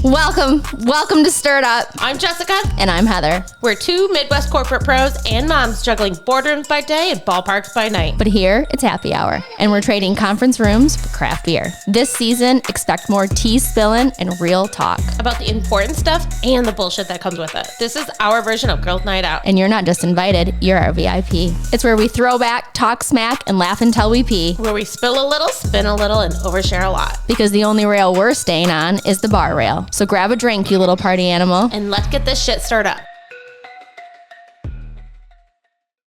Welcome to Stirred Up. I'm Jessica. And I'm Heather. We're two Midwest corporate pros and moms juggling boardrooms by day and ballparks by night. But here, it's happy hour, and we're trading conference rooms for craft beer. This season, expect more tea spilling and real talk. About the important stuff and the bullshit that comes with it. This is our version of Girls Night Out. And you're not just invited, you're our VIP. It's where we throw back, talk smack, and laugh until we pee. Where we spill a little, spin a little, and overshare a lot. Because the only rail we're staying on is the bar rail. So grab a drink, you little party animal. And let's get this shit stirred up.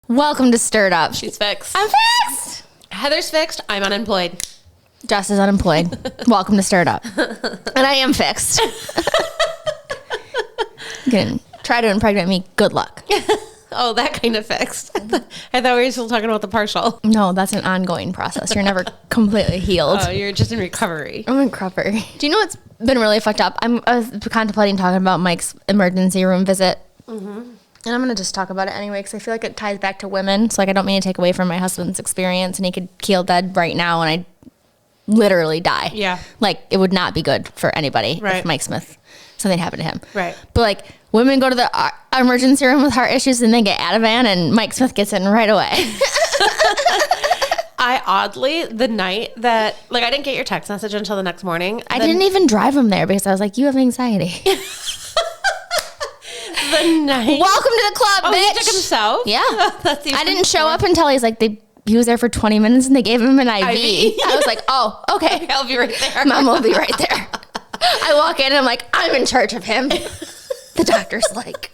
Welcome to Stirred Up. She's fixed. I'm fixed. Heather's fixed. I'm unemployed. Jess is unemployed. Welcome to Stirred Up. And I am fixed. You can try to impregnate me. Good luck. Oh, that kind of fixed. I thought we were still talking about the partial. No, that's an ongoing process. You're never completely healed. Oh, you're just in recovery. I'm in recovery. Do you know what's been really fucked up? I was contemplating talking about Mike's emergency room visit. Mm-hmm. And I'm going to just talk about it anyway because I feel like it ties back to women. So, like, I don't mean to take away from my husband's experience, and he could keel dead right now and I'd literally die. Yeah. Like, it would not be good for anybody if Mike Smith, something happened to him. Right. But, like, women go to the emergency room with heart issues and they get Ativan, and Mike Smith gets in right away. I oddly, the night that, like, I didn't get your text message until the next morning. I didn't even drive him there because I was like, you have anxiety. The night. Welcome to the club, bitch. He took himself? Yeah. That's even I didn't show up until he was there for 20 minutes and they gave him an IV. I was like, oh, okay. I'll be right there. Mom will be right there. I walk in and I'm like, I'm in charge of him. The doctor's like.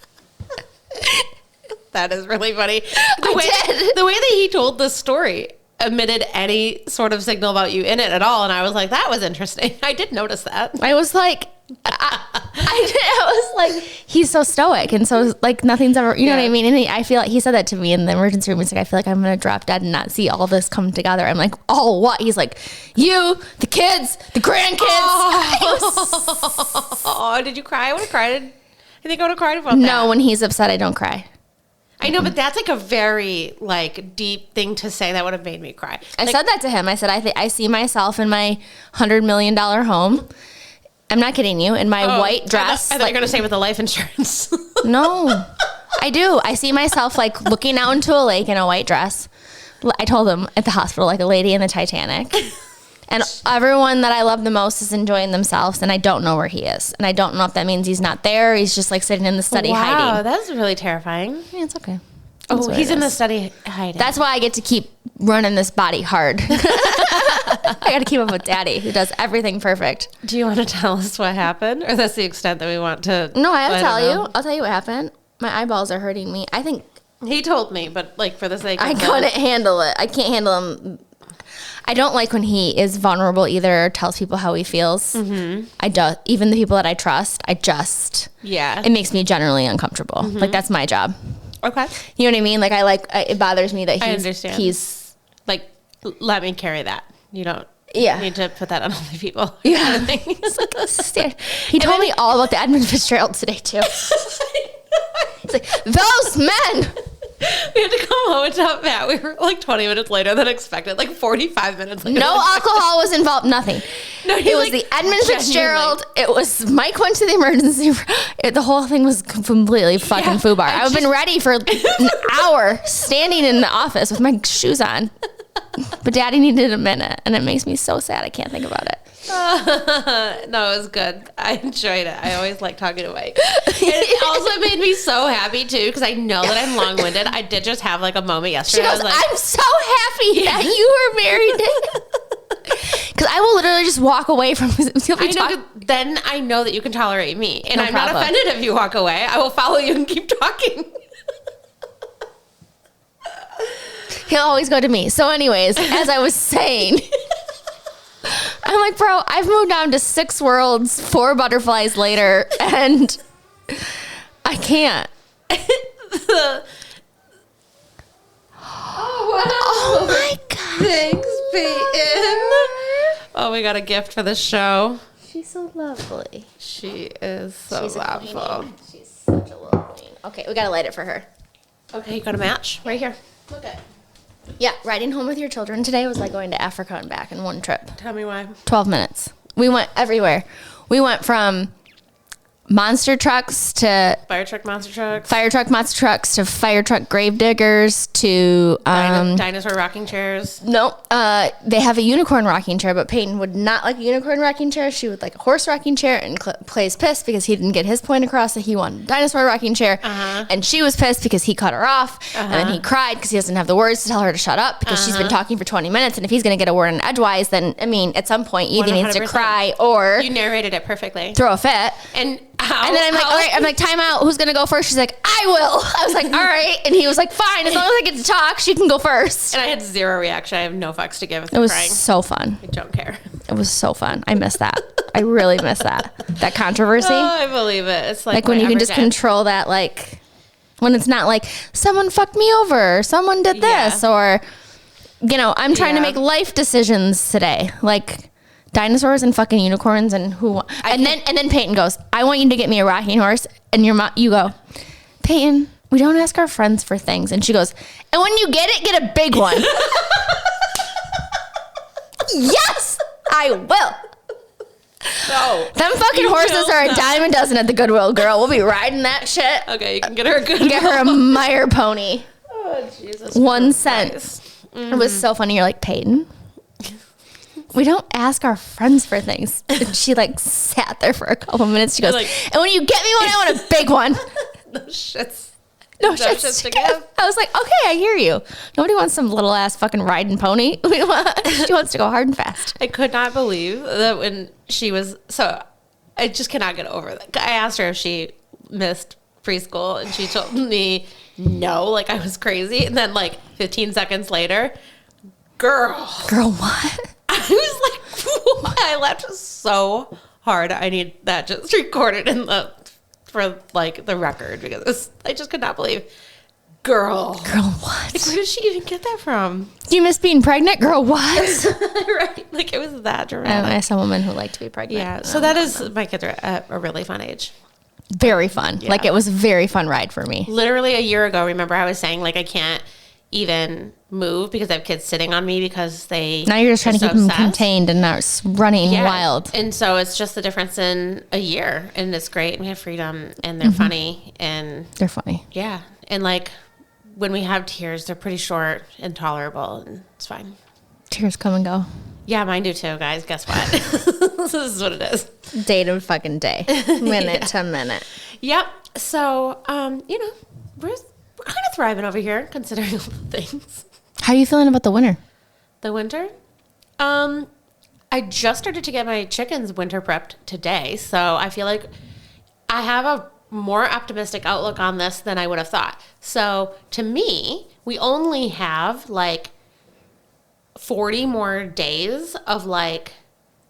That is really funny. The way that he told the story omitted any sort of signal about you in it at all. And I was like, that was interesting. I did notice that. I was like, I was like, he's so stoic and so like nothing's ever, you know what I mean? And I feel like he said that to me in the emergency room. He's like, I feel like I'm going to drop dead and not see all this come together. I'm like, oh, what? He's like, you, the kids, the grandkids. Oh, did you cry? I would have cried. I think I would have cried about that. No, when he's upset, I don't cry. I know, but that's like a very like deep thing to say that would have made me cry. I said that to him. I said, I see myself in my $100 million home. I'm not kidding you. In my white dress. I thought you were going to say with the life insurance. No, I do. I see myself like looking out into a lake in a white dress. I told him at the hospital, like a lady in the Titanic. And everyone that I love the most is enjoying themselves, and I don't know where he is. And I don't know if that means he's not there. He's just like sitting in the study hiding. Wow, that's really terrifying. Yeah, it's okay. Oh, he's in the study hiding. That's why I get to keep running this body hard. I got to keep up with Daddy, who does everything perfect. Do you want to tell us what happened? Or that's the extent that we want to? No, I have to tell you. I'll tell you what happened. My eyeballs are hurting me. I think. He told me, but like for the sake of I couldn't handle it. I can't handle him. I don't like when he is vulnerable either or tells people how he feels. Mm-hmm. I don't. Even the people that I trust, it makes me generally uncomfortable. Mm-hmm. Like, that's my job. Okay. You know what I mean? Like, it bothers me that I understand. He's like, let me carry that. You don't need to put that on other people. Yeah. He's like, he told me all about the Edmund Fitzgerald today, too. He's like, those men. We had to come home and tell Matt. We were like 20 minutes later than expected, like 45 minutes later. No alcohol was involved, nothing. No, it was the Edmund Fitzgerald. It was Mike went to the emergency room. The whole thing was completely fucking foobar. I've been ready for an hour standing in the office with my shoes on. But Daddy needed a minute, and it makes me so sad I can't think about it. No, it was good. I enjoyed it. I always like talking to Mike. It also made me so happy too because I know that I'm long-winded. I did just have like a moment yesterday. She goes, I'm so happy that you were married. Because I will literally just walk away from. Then I know that you can tolerate me, and I'm not offended if you walk away. I will follow you and keep talking. He'll always go to me. So, anyways, as I was saying. I'm like, bro, I've moved on to 6 worlds, 4 butterflies later, and I can't. Oh my God. Thanks, Peyton. Oh, we got a gift for the show. She's so lovely. She is so lovely. She's such a little queen. Okay, we got to light it for her. Okay, you got a match? Right here. Look at it. Yeah, riding home with your children today was like going to Africa and back in one trip. Tell me why. 12 minutes. We went everywhere. We went from monster trucks to fire truck monster trucks to fire truck grave diggers to dinosaur rocking chairs. No, they have a unicorn rocking chair, but Peyton would not like a unicorn rocking chair. She would like a horse rocking chair, and Clay's pissed because he didn't get his point across that he wanted a dinosaur rocking chair. And she was pissed because he cut her off, and then he cried because he doesn't have the words to tell her to shut up because she's been talking for 20 minutes, and if he's going to get a word in edgewise, then, I mean, at some point, he either needs to cry or... You narrated it perfectly. Throw a fit. And then I'm like, all right, I'm like, time out. Who's going to go first? She's like, I will. I was like, all right. And he was like, fine. As long as I get to talk, she can go first. And I had zero reaction. I have no fucks to give if It was crying. so fun. I don't care. It was so fun. I miss that. I really miss that. That controversy. Oh, I believe it. It's like when you can just control that, like, when it's not like, someone fucked me over, or someone did this, or, you know, I'm trying to make life decisions today. Like... dinosaurs and fucking unicorns and then Peyton goes, I want you to get me a rocking horse, and you go, Peyton, we don't ask our friends for things, and she goes, and when you get it, get a big one. Yes, I will. No, them fucking horses are a dime a dozen at the Goodwill, girl. We'll be riding that shit. Okay, you can get her a Goodwill. Get her a Meyer pony. Oh, Jesus. 1 cent. It was so funny. You're like, Peyton, we don't ask our friends for things. And she like sat there for a couple minutes. She goes, and when you get me one, I want a big one. No shits. No shits to give. I was like, okay, I hear you. Nobody wants some little ass fucking riding pony. She wants to go hard and fast. I could not believe that when she was, so I just cannot get over that. I asked her if she missed preschool, and she told me no, like I was crazy. And then like 15 seconds later, girl, what? I was like, what? I laughed so hard. I need that just recorded for like the record, because I just could not believe. Girl, what? Like, where did she even get that from? Do you miss being pregnant? Girl, what? Right. Like it was that dramatic. I saw women who like to be pregnant. Yeah. So that is, my kids are at a really fun age. Very fun. Yeah. Like it was a very fun ride for me. Literally a year ago, remember I was saying like I can't even move because I have kids sitting on me because they now you're just trying to keep them contained and not running wild. And so it's just the difference in a year, and it's great, and we have freedom, and they're funny, and they're funny. Yeah. And like when we have tears, they're pretty short and tolerable, and it's fine. Tears come and go. Yeah, mine do too, guys. Guess what? This is what it is. Day to fucking day. Minute to minute. Yep. So, you know, we're kind of thriving over here, considering all the things. How are you feeling about the winter? The winter? I just started to get my chickens winter prepped today, so I feel like I have a more optimistic outlook on this than I would have thought. So, to me, we only have like 40 more days of like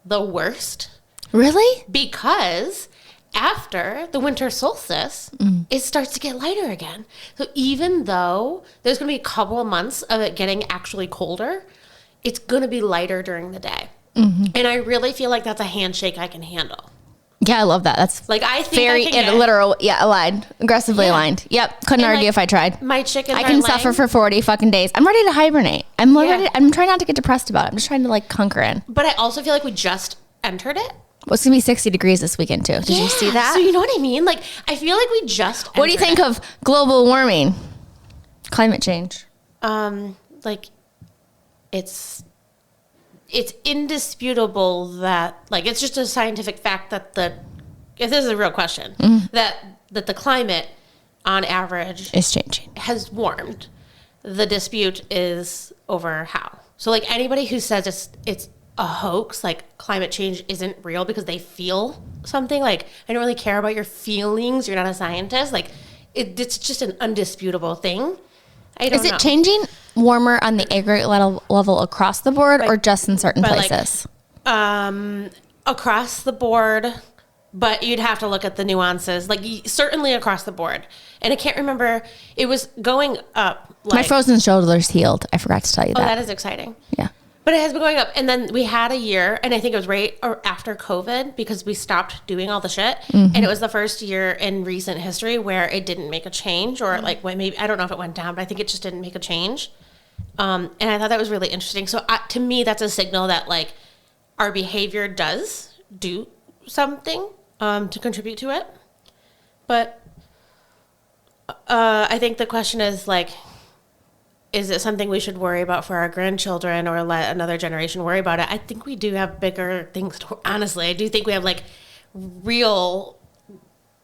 the worst. Really? Because after the winter solstice, it starts to get lighter again. So even though there's going to be a couple of months of it getting actually colder, it's going to be lighter during the day. And I really feel like that's a handshake I can handle. Yeah, I love that. That's like, I think very literal. Yeah, aligned, aggressively aligned. Yep, couldn't argue if I tried. My chickens, I can suffer for 40 fucking days. I'm ready to hibernate. I'm trying not to get depressed about it. I'm just trying to like conquer in. But I also feel like we just entered it. Well, it's gonna be 60 degrees this weekend too. Did you see that? So you know what I mean? Like, I feel like we just. What do you think of global warming, climate change? Like, it's indisputable that, like, it's just a scientific fact that if this is a real question, that the climate on average is changing, has warmed. The dispute is over how. So like anybody who says it's a hoax, like climate change isn't real because they feel something, like I don't really care about your feelings, you're not a scientist, like it's just an undisputable thing. I don't know. Is it changing warmer on the aggregate level across the board, or just in certain places? Like, across the board, but you'd have to look at the nuances. Like certainly across the board. And I can't remember. It was going up. Like, my frozen shoulders healed. I forgot to tell you that. Oh, that is exciting. Yeah. But it has been going up. And then we had a year, and I think it was right after COVID, because we stopped doing all the shit. And it was the first year in recent history where it didn't make a change, or like maybe, I don't know if it went down, but I think it just didn't make a change. And I thought that was really interesting. So to me, that's a signal that like our behavior does do something to contribute to it. But I think the question is like, is it something we should worry about for our grandchildren or let another generation worry about it? I think we do have bigger things to, honestly. I do think we have like real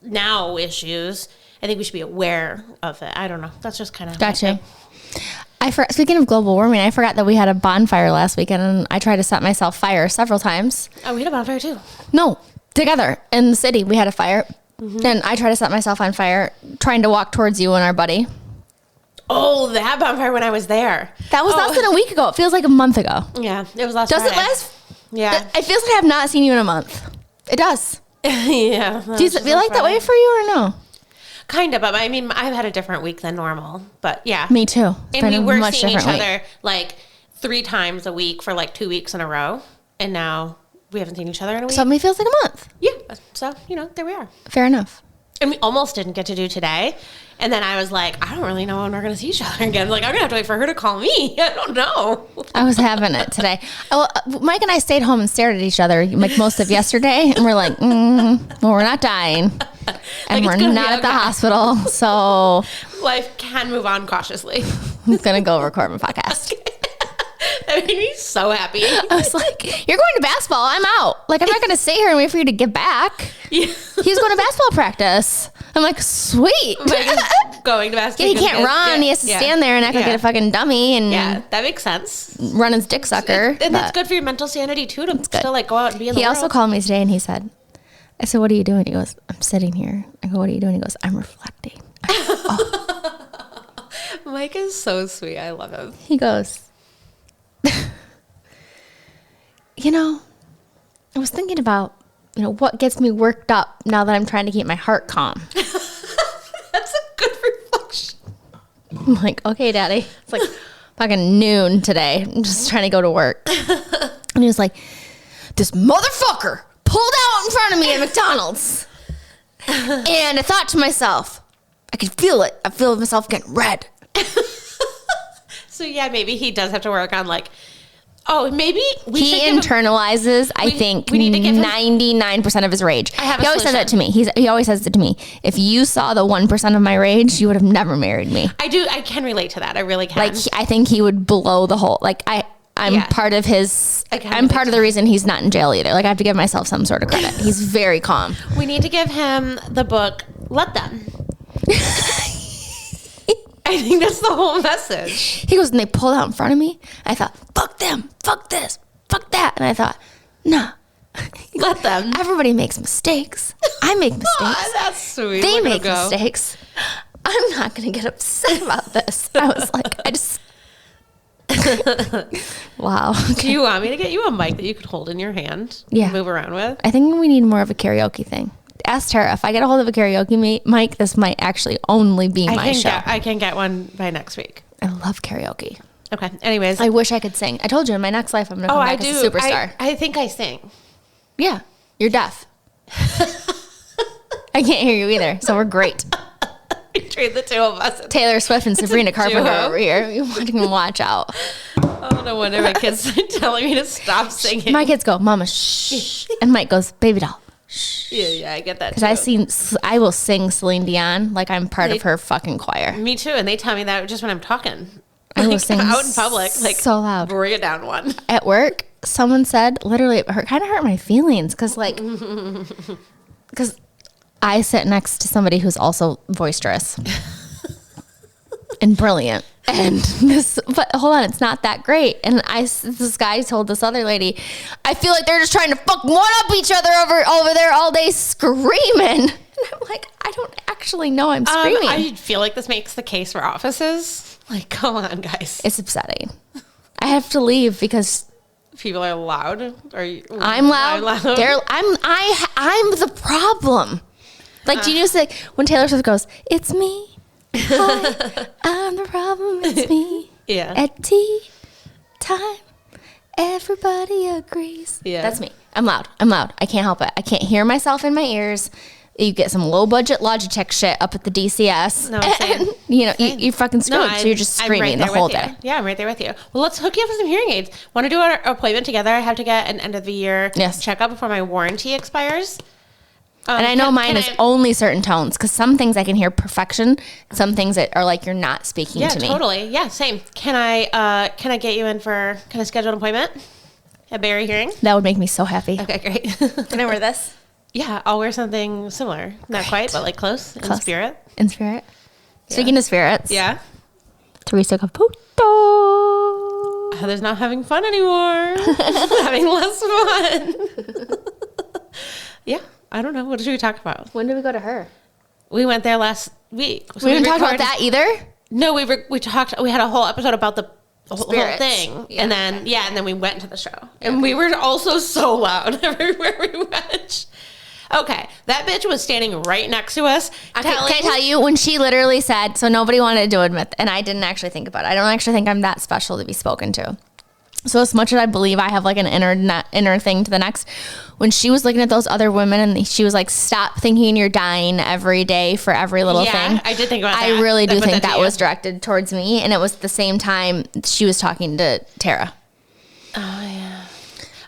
now issues. I think we should be aware of it. I don't know. That's just kind of gotcha. Speaking of global warming, I forgot that we had a bonfire last weekend, and I tried to set myself fire several times. Oh, we had a bonfire too. No, together in the city we had a fire, and I tried to set myself on fire, trying to walk towards you and our buddy. Oh, that bonfire when I was there. That was less than a week ago. It feels like a month ago. Yeah, it was last Does Friday. it last? Yeah. It feels like I have not seen you in a month. It does. Yeah. Do you feel like that way for you or no? Kind of, but I mean, I've had a different week than normal, but yeah. Me too. And we were seeing each other like 3 times a week for like 2 weeks in a row, and now we haven't seen each other in a week. So it feels like a month. Yeah, so, there we are. Fair enough. And we almost didn't get to do today. And then I was like, I don't really know when we're going to see each other again. Like, I'm going to have to wait for her to call me. I don't know. I was having it today. Mike and I stayed home and stared at each other like most of yesterday. And we're like, well, we're not dying. And we're not at the hospital. So life can move on cautiously. I'm going to go record my podcast. That made me so happy. I was like, you're going to basketball. I'm out. Like, I'm not going to stay here and wait for you to get back. Yeah. He was going to basketball practice. I'm like, sweet. Going to basketball. Yeah, he can't run. He has to stand there and act like a fucking dummy. And yeah, that makes sense. Run his dick sucker. And that's good for your mental sanity, too, to still, like, go out and be in the world. He also called me today and he said, I said, what are you doing? He goes, I'm sitting here. I go, what are you doing? He goes, I'm reflecting. I go, oh. Mike is so sweet. I love him. He goes, I was thinking about, what gets me worked up now that I'm trying to keep my heart calm. That's a good reflection. I'm like, okay, Daddy. It's like fucking noon today. I'm just trying to go to work. And he was like, this motherfucker pulled out in front of me at McDonald's. And I thought to myself, I could feel it. I feel myself getting red. So, yeah, maybe he does have to work on, like, maybe he internalizes, I think, 99% of his rage. He always says that to me. He always says it to me. If you saw the 1% of my rage, you would have never married me. I can relate to that. I really can. Like, I think he would blow the whole, like, I'm part of his, I'm part of the reason he's not in jail either. Like, I have to give myself some sort of credit. He's very calm. We need to give him the book, Let Them. I think that's the whole message. He goes, and they pulled out in front of me. I thought, fuck them, fuck this, fuck that. And I thought, nah. Let them. Everybody makes mistakes. I make mistakes. Oh, that's sweet. They make mistakes. I'm not going to get upset about this. I was like, wow. Okay. Do you want me to get you a mic that you could hold in your hand? Yeah. And move around with? I think we need more of a karaoke thing. Asked her, if I get a hold of a karaoke mic, this might actually only be my show. I can get one by next week. I love karaoke. Okay. Anyways. I wish I could sing. I told you in my next life I'm going to come back as a superstar. I think I sing. Yeah. You're deaf. I can't hear you either, so we're great. Between the two of us. Taylor Swift and Sabrina Carpenter over here. You can watch out. Oh, no wonder my kids are telling me to stop singing. My kids go, Mama, shh. And Mike goes, baby doll. Shh. Yeah, I get that. Because I will sing Celine Dion like I'm part of her fucking choir. Me too, and they tell me that just when I'm talking. I will sing out in public, like so loud. Bring it down one. At work, someone said, literally, it kind of hurt my feelings because I sit next to somebody who's also boisterous and brilliant. But hold on, it's not that great. And this guy told this other lady, I feel like they're just trying to fuck one up each other over there all day screaming. And I'm like, I don't actually know I'm screaming. I feel like this makes the case for offices. Like, come on, guys. It's upsetting. I have to leave because people are loud. I'm loud. I'm the problem. Like, do you know, like when Taylor Swift goes, "It's me. Hi, I'm the problem. It's me." Yeah. At tea time, everybody agrees. Yeah. That's me. I'm loud. I can't help it. I can't hear myself in my ears. You get some low budget Logitech shit up at the DCS. No, same. You fucking screwed. So you're just screaming the whole day. Yeah, I'm right there with you. Well, let's hook you up with some hearing aids. Want to do our appointment together? I have to get an end of the year checkup before my warranty expires. And I know mine is only certain tones, because some things I can hear perfection, some things that are like you're not speaking to me. Yeah, totally. Yeah, same. Can I get you in for? Can I schedule an appointment? A Barry hearing? That would make me so happy. Okay, great. Can I wear this? Yeah, I'll wear something similar. Not quite, but like close. In spirit. In spirit. Yeah. Speaking of spirits. Yeah. Teresa Caputo. Heather's not having fun anymore. Having less fun. Yeah. I don't know. What should we talk about? When did we go to her? We went there last week. So we didn't talk about that either? No, we talked. We had a whole episode about the whole thing. Yeah. And then we went to the show. Yeah. And we were also so loud everywhere we went. Okay, that bitch was standing right next to us. Can I tell you, when she literally said, so nobody wanted to admit, and I didn't actually think about it. I don't actually think I'm that special to be spoken to. So as much as I believe I have like an inner thing to the next, when she was looking at those other women and she was like, stop thinking you're dying every day for every little thing. I did think about that. I really do think that was directed towards me. And it was the same time she was talking to Tara. Oh, yeah.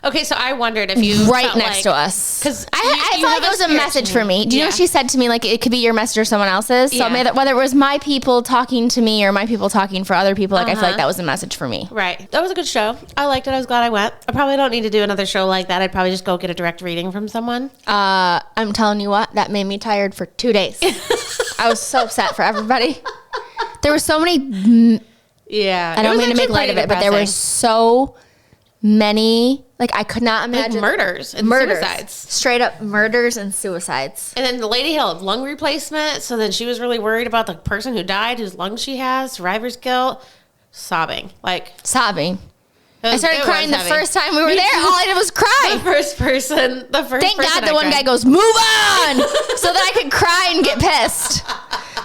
Okay, so I wondered if you right next to us, because I felt like it was a message for me. Do you know what she said to me? Like it could be your message or someone else's. So whether it was my people talking to me or my people talking for other people, like I feel like that was a message for me. Right, that was a good show. I liked it. I was glad I went. I probably don't need to do another show like that. I'd probably just go get a direct reading from someone. I'm telling you what, that made me tired for 2 days. I was so upset for everybody. There were so many. Yeah, I don't mean to make light of it, but there were so many, like I could not imagine, like murders and suicides, straight up murders and suicides. And then the lady had lung replacement, so then she was really worried about the person who died, whose lungs she has, survivor's guilt, sobbing. I started crying the first time we were there. All I did was cry. Thank God the one guy goes, move on, so that I could cry and get pissed.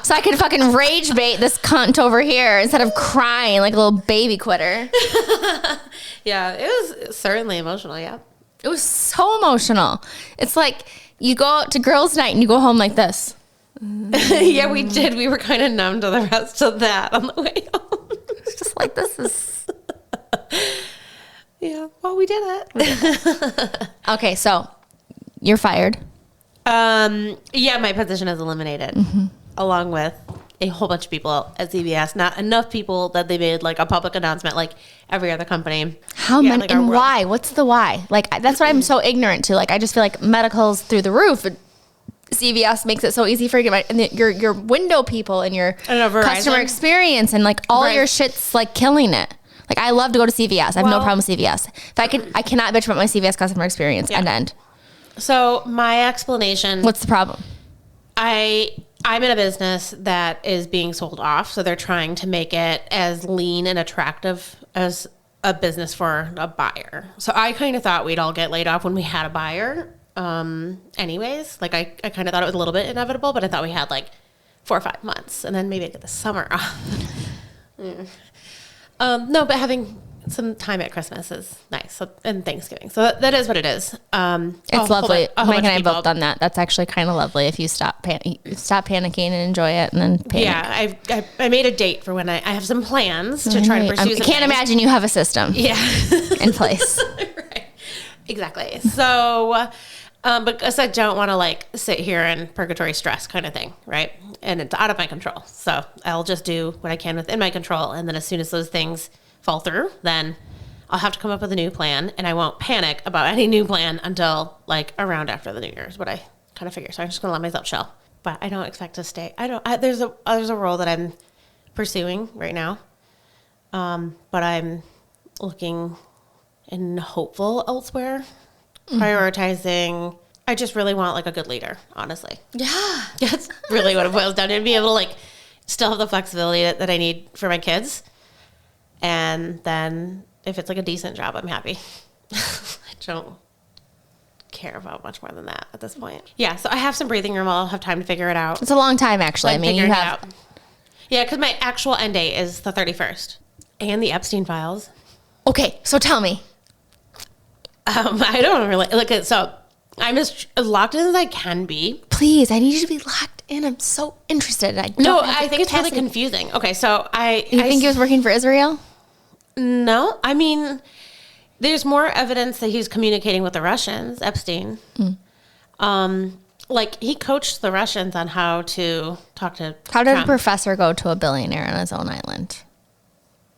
So I could fucking rage bait this cunt over here instead of crying like a little baby quitter. Yeah, it was certainly emotional, yeah. It was so emotional. It's like you go out to girls' night and you go home like this. Yeah, we did. We were kind of numb to the rest of that on the way home. It's just like, this is... Yeah, well, we did it. Okay, so you're fired. Yeah, my position is eliminated. Mm-hmm. Along with a whole bunch of people at CVS. Not enough people that they made like a public announcement like every other company. How many like and why? What's the why? Like that's what I'm so ignorant to. Like I just feel like medical's through the roof. CVS makes it so easy for you to get your window people and your customer experience and like all your shit's like killing it. Like I love to go to CVS. I have no problem with CVS. If I cannot bitch about my CVS customer experience end. So my explanation. What's the problem? I'm in a business that is being sold off, so they're trying to make it as lean and attractive as a business for a buyer. So I kind of thought we'd all get laid off when we had a buyer. Anyways, like I kind of thought it was a little bit inevitable, but I thought we had like 4 or 5 months, and then maybe I'd get the summer off. No, but having some time at Christmas is nice, and Thanksgiving. So that is what it is. It's lovely. Mike and I both done that. That's actually kind of lovely if you stop panicking and enjoy it, and then panic. Yeah, I made a date for when I have some plans to try to pursue. I can't imagine you have a system. Yeah, in place. Right. Exactly. So, because I don't want to like sit here in purgatory stress kind of thing, right? And it's out of my control. So I'll just do what I can within my control, and then as soon as those things fall through, then I'll have to come up with a new plan, and I won't panic about any new plan until like around after the New Year's, what I kind of figure. So I'm just gonna let myself chill. But I don't expect to stay. There's a role that I'm pursuing right now, but I'm looking and hopeful elsewhere, prioritizing. I just really want like a good leader, honestly. Yeah, that's really what it boils down to. Be able to like still have the flexibility that I need for my kids. And then if it's like a decent job, I'm happy. I don't care about much more than that at this point. Yeah, so I have some breathing room. I'll have time to figure it out. It's a long time, actually. Like, I mean, you have... Yeah, because my actual end date is the 31st. And the Epstein files. Okay, so tell me. I don't really... Look, so I'm as locked in as I can be. Please, I need you to be locked in. I'm so interested. I think it's really confusing. Okay, so You think he was working for Israel? No, I mean, there's more evidence that he's communicating with the Russians, Epstein. like, he coached the Russians on how to talk to How did Trump. a professor go to a billionaire on his own island?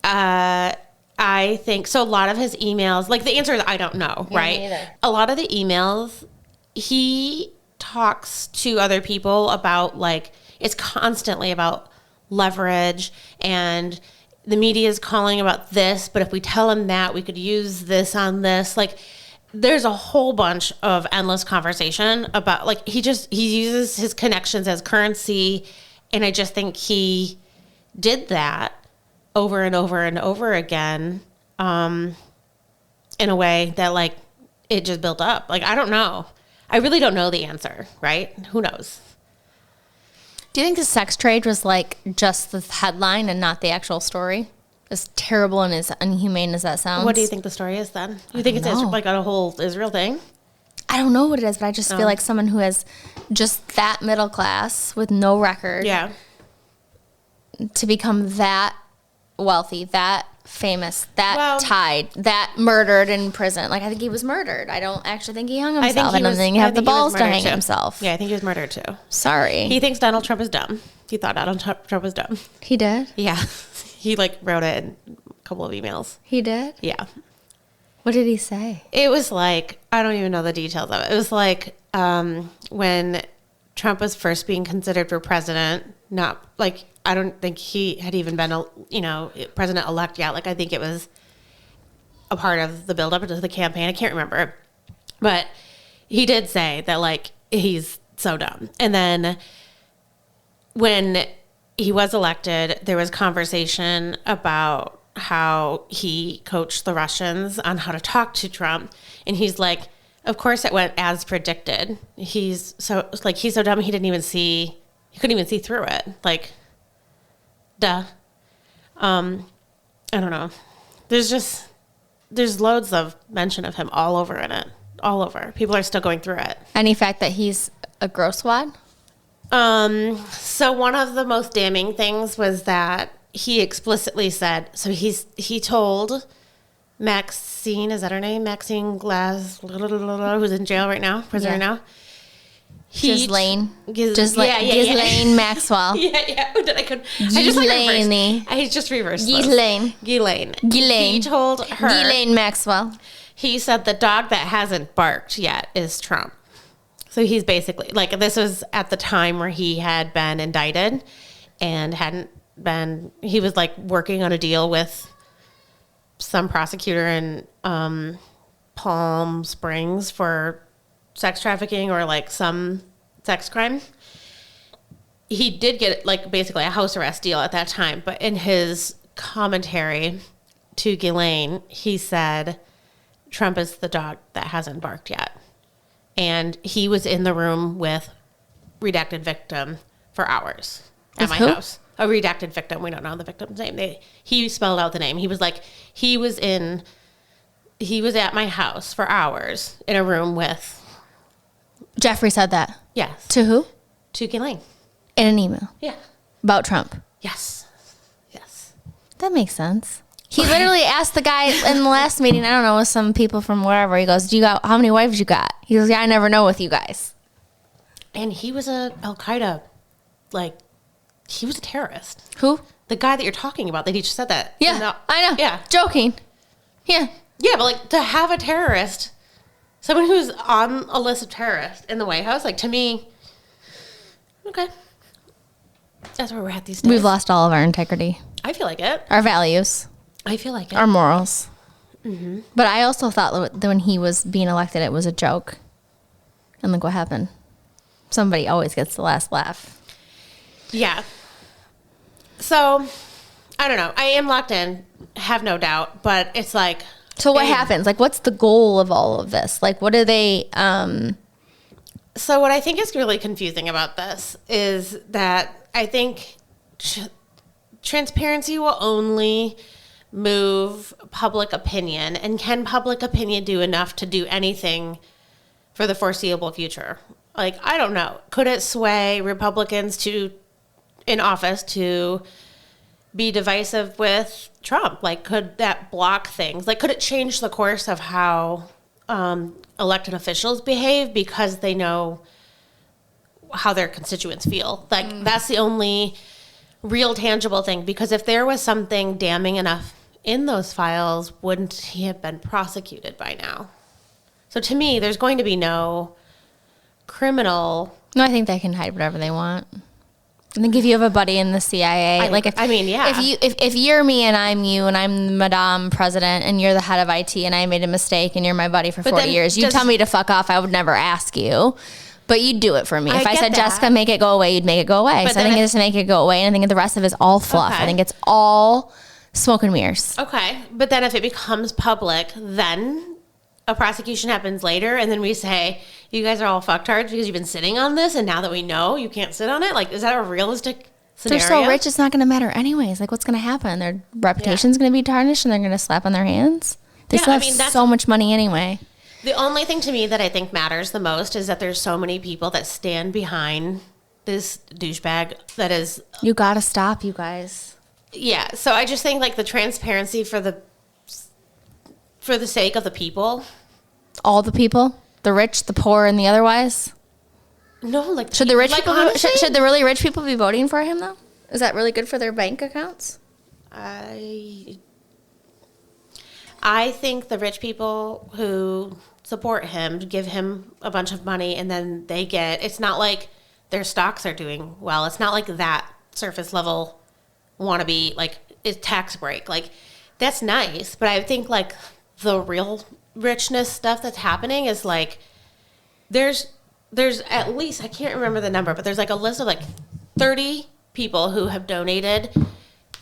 I think so. A lot of his emails, like, the answer is I don't know, right? me neither. A lot of the emails, he talks to other people about, like, it's constantly about leverage, and the media is calling about this, but if we tell him that, we could use this on this. Like, there's a whole bunch of endless conversation about, like, he uses his connections as currency, and I just think he did that over and over and over again, in a way that, like, it just built up. Like, I don't know. I really don't know the answer, right? Who knows? Do you think the sex trade was like just the headline and not the actual story? As terrible and as inhumane as that sounds. What do you think the story is then? You think it's like a whole Israel thing? I don't know what it is, but I just feel like someone who has just that middle class with no record Yeah. to become that wealthy, that famous, that Well, tied, that murdered in prison. Like, I think he was murdered. I don't actually think he hung himself. I don't think he had the balls to hang too. himself. Yeah, I think he was murdered too. Sorry. He thinks Donald Trump is dumb. He thought Donald Trump was dumb. He did? Yeah. He, like, wrote it in a couple of emails. He did? Yeah. What did he say? It was like, I don't even know the details of it. It was like when Trump was first being considered for president, not like, I don't think he had even been, president-elect yet. Like, I think it was a part of the buildup to the campaign. I can't remember. But he did say that, like, he's so dumb. And then when he was elected, there was conversation about how he coached the Russians on how to talk to Trump. And he's like, of course it went as predicted. He's so dumb he couldn't even see through it. Like, duh. I don't know. There's loads of mention of him all over in it. All over. People are still going through it. Any fact that he's a grosswad? So one of the most damning things was that he explicitly said, so he told Maxine, is that her name? Maxine Glass, who's in jail right now, prisoner right now. Ghislaine. Ghislaine Maxwell. Yeah. I just reversed this. Ghislaine. He told her. Ghislaine Maxwell. He said the dog that hasn't barked yet is Trump. So he's basically, like, this was at the time where he had been indicted and he was, like, working on a deal with some prosecutor in Palm Springs for sex trafficking or, like, some sex crime. He did get, like, basically a house arrest deal at that time. But in his commentary to Ghislaine, he said, Trump is the dog that hasn't barked yet. And he was in the room with redacted victim for hours at my house. A redacted victim. We don't know the victim's name. He spelled out the name. He was like, he was at my house for hours in a room with. Jeffrey said that. Yes. To who? To Ghislaine. In an email. Yeah. About Trump. Yes. That makes sense. He literally asked the guy in the last meeting, I don't know, with some people from wherever. He goes, how many wives you got? He goes, yeah, I never know with you guys. And he was a Al-Qaeda, like, he was a terrorist. Who? The guy that you're talking about, that he just said that. Yeah, I know. Yeah. Joking. Yeah. Yeah, but, like, to have a terrorist, someone who's on a list of terrorists in the White House, like, to me, okay. That's where we're at these days. We've lost all of our integrity. I feel like it. Our values. I feel like it. Our morals. Mm-hmm. But I also thought that when he was being elected, it was a joke. And look what happened. Somebody always gets the last laugh. Yeah. So, I don't know. I am locked in, have no doubt. But it's like... So what happens? Like, what's the goal of all of this? Like, what do they... So what I think is really confusing about this is that I think transparency will only move public opinion. And can public opinion do enough to do anything for the foreseeable future? Like, I don't know. Could it sway Republicans in office to be divisive with Trump? Like, could that block things? Like, could it change the course of how elected officials behave because they know how their constituents feel. Like that's the only real tangible thing, because if there was something damning enough in those files, wouldn't he have been prosecuted by now? So to me, there's going to be no criminal. No, I think they can hide whatever they want. I think if you have a buddy in the CIA, if you're me and I'm you and I'm the Madame President and you're the head of IT and I made a mistake and you're my buddy for 40 years, you tell me to fuck off, I would never ask you. But you'd do it for me. If I said, Jessica, make it go away, you'd make it go away. So I think it's make it go away, and I think the rest of it is all fluff. Okay. I think it's all smoke and mirrors. Okay. But then if it becomes public, then a prosecution happens later, and then we say, you guys are all fucktards because you've been sitting on this, and now that we know you can't sit on it? Like, is that a realistic scenario? They're so rich, it's not going to matter anyways. Like, what's going to happen? Their reputation's going to be tarnished, and they're going to slap on their hands? They still have so much money anyway. The only thing to me that I think matters the most is that there's so many people that stand behind this douchebag that is... You got to stop, you guys. Yeah, so I just think, like, the transparency for the sake of the people. All the people? The rich, the poor, and the otherwise? No, like... Should the rich people... Should the really rich people be voting for him, though? Is that really good for their bank accounts? I think the rich people who support him give him a bunch of money, and then they get... It's not like their stocks are doing well. It's not like that surface level wannabe, like, is tax break. Like, that's nice, but I think, like, the real richness stuff that's happening is, like, there's at least, I can't remember the number, but there's, like, a list of, like, 30 people who have donated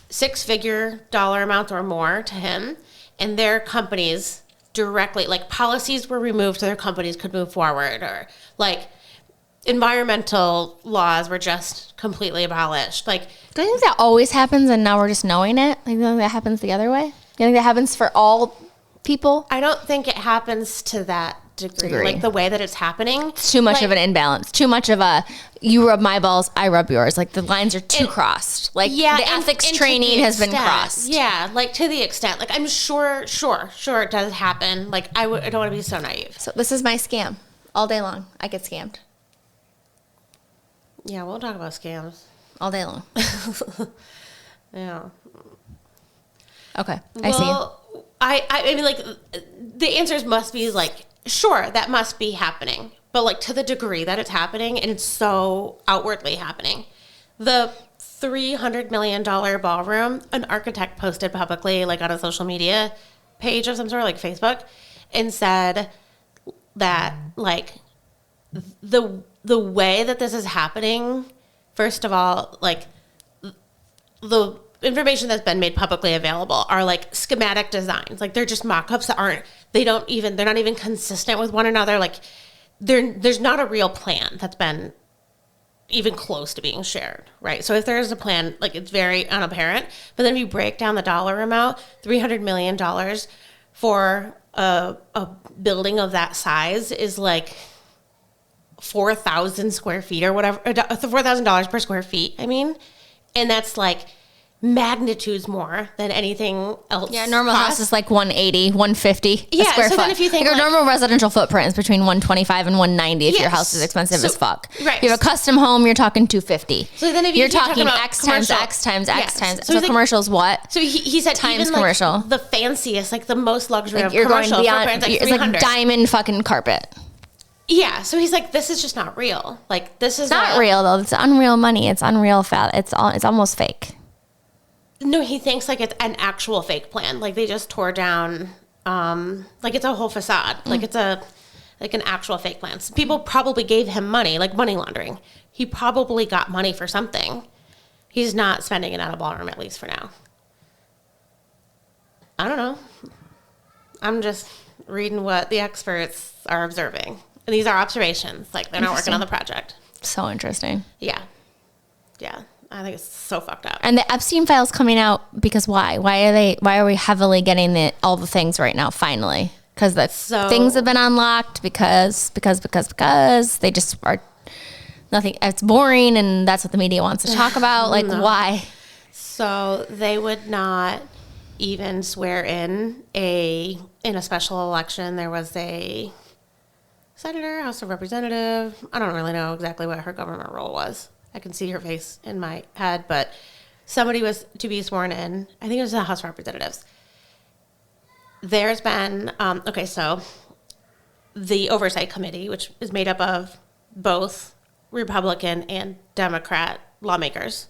six-figure dollar amounts or more to him, and their companies directly, like, policies were removed so their companies could move forward, or, like, environmental laws were just completely abolished. Like, do you think that always happens and now we're just knowing it? Like, do you think that happens the other way? Do you think that happens for all people? I don't think it happens to that degree. Like, the way that it's happening. It's too much of an imbalance. Too much of a, you rub my balls, I rub yours. Like, the lines are too crossed. Like, the ethics training has been crossed. Yeah, like, to the extent. Like, I'm sure it does happen. Like, I don't want to be so naive. So this is my scam. All day long, I get scammed. Yeah, we'll talk about scams. All day long. Yeah. Okay, I see. I mean, like, the answers must be, like, sure, that must be happening. But, like, to the degree that it's happening, and it's so outwardly happening. The $300 million ballroom, an architect posted publicly, like, on a social media page of some sort, like Facebook, and said that, like, the way that this is happening, first of all, like, the information that's been made publicly available are, like, schematic designs. Like, they're just mock-ups that they're not even consistent with one another. Like, there's not a real plan that's been even close to being shared, right? So if there is a plan, like, it's very unapparent. But then if you break down the dollar amount, $300 million for a building of that size is, like, 4,000 square feet or whatever, $4,000 per square feet, I mean. And that's, like, magnitudes more than anything else. Yeah, normal house is like 180, 150 a square foot. Then if you think, your normal residential footprint is between 125 and 190 if your house is expensive as fuck. Right. If you have a custom home, you're talking 250. So then if you're talking X times X times X times. So commercial's what? So he said times even, commercial. Like, the fanciest, like, the most luxury like, of you're commercial going beyond, footprints, like, it's 300. like diamond fucking carpet. Yeah, so he's like, this is just not real. Like, this is not real though. It's unreal money. It's unreal fat. It's almost fake. No, he thinks, like, it's an actual fake plan. Like, they just tore down, like, it's a whole facade. Like, it's an actual fake plan. So people probably gave him money, like money laundering. He probably got money for something. He's not spending it at a ballroom, at least for now. I don't know. I'm just reading what the experts are observing. And these are observations. Like, they're not working on the project. So interesting. Yeah. Yeah. I think it's so fucked up. And the Epstein files coming out because why? Why are we heavily getting all the things right now finally? Because things have been unlocked because they just are nothing. It's boring, and that's what the media wants to talk about. Like, why? So they would not even swear in a special election. There was senator, House of Representative. I don't really know exactly what her government role was. I can see her face in my head, but somebody was to be sworn in. I think it was the House of Representatives. There's been, so the Oversight Committee, which is made up of both Republican and Democrat lawmakers,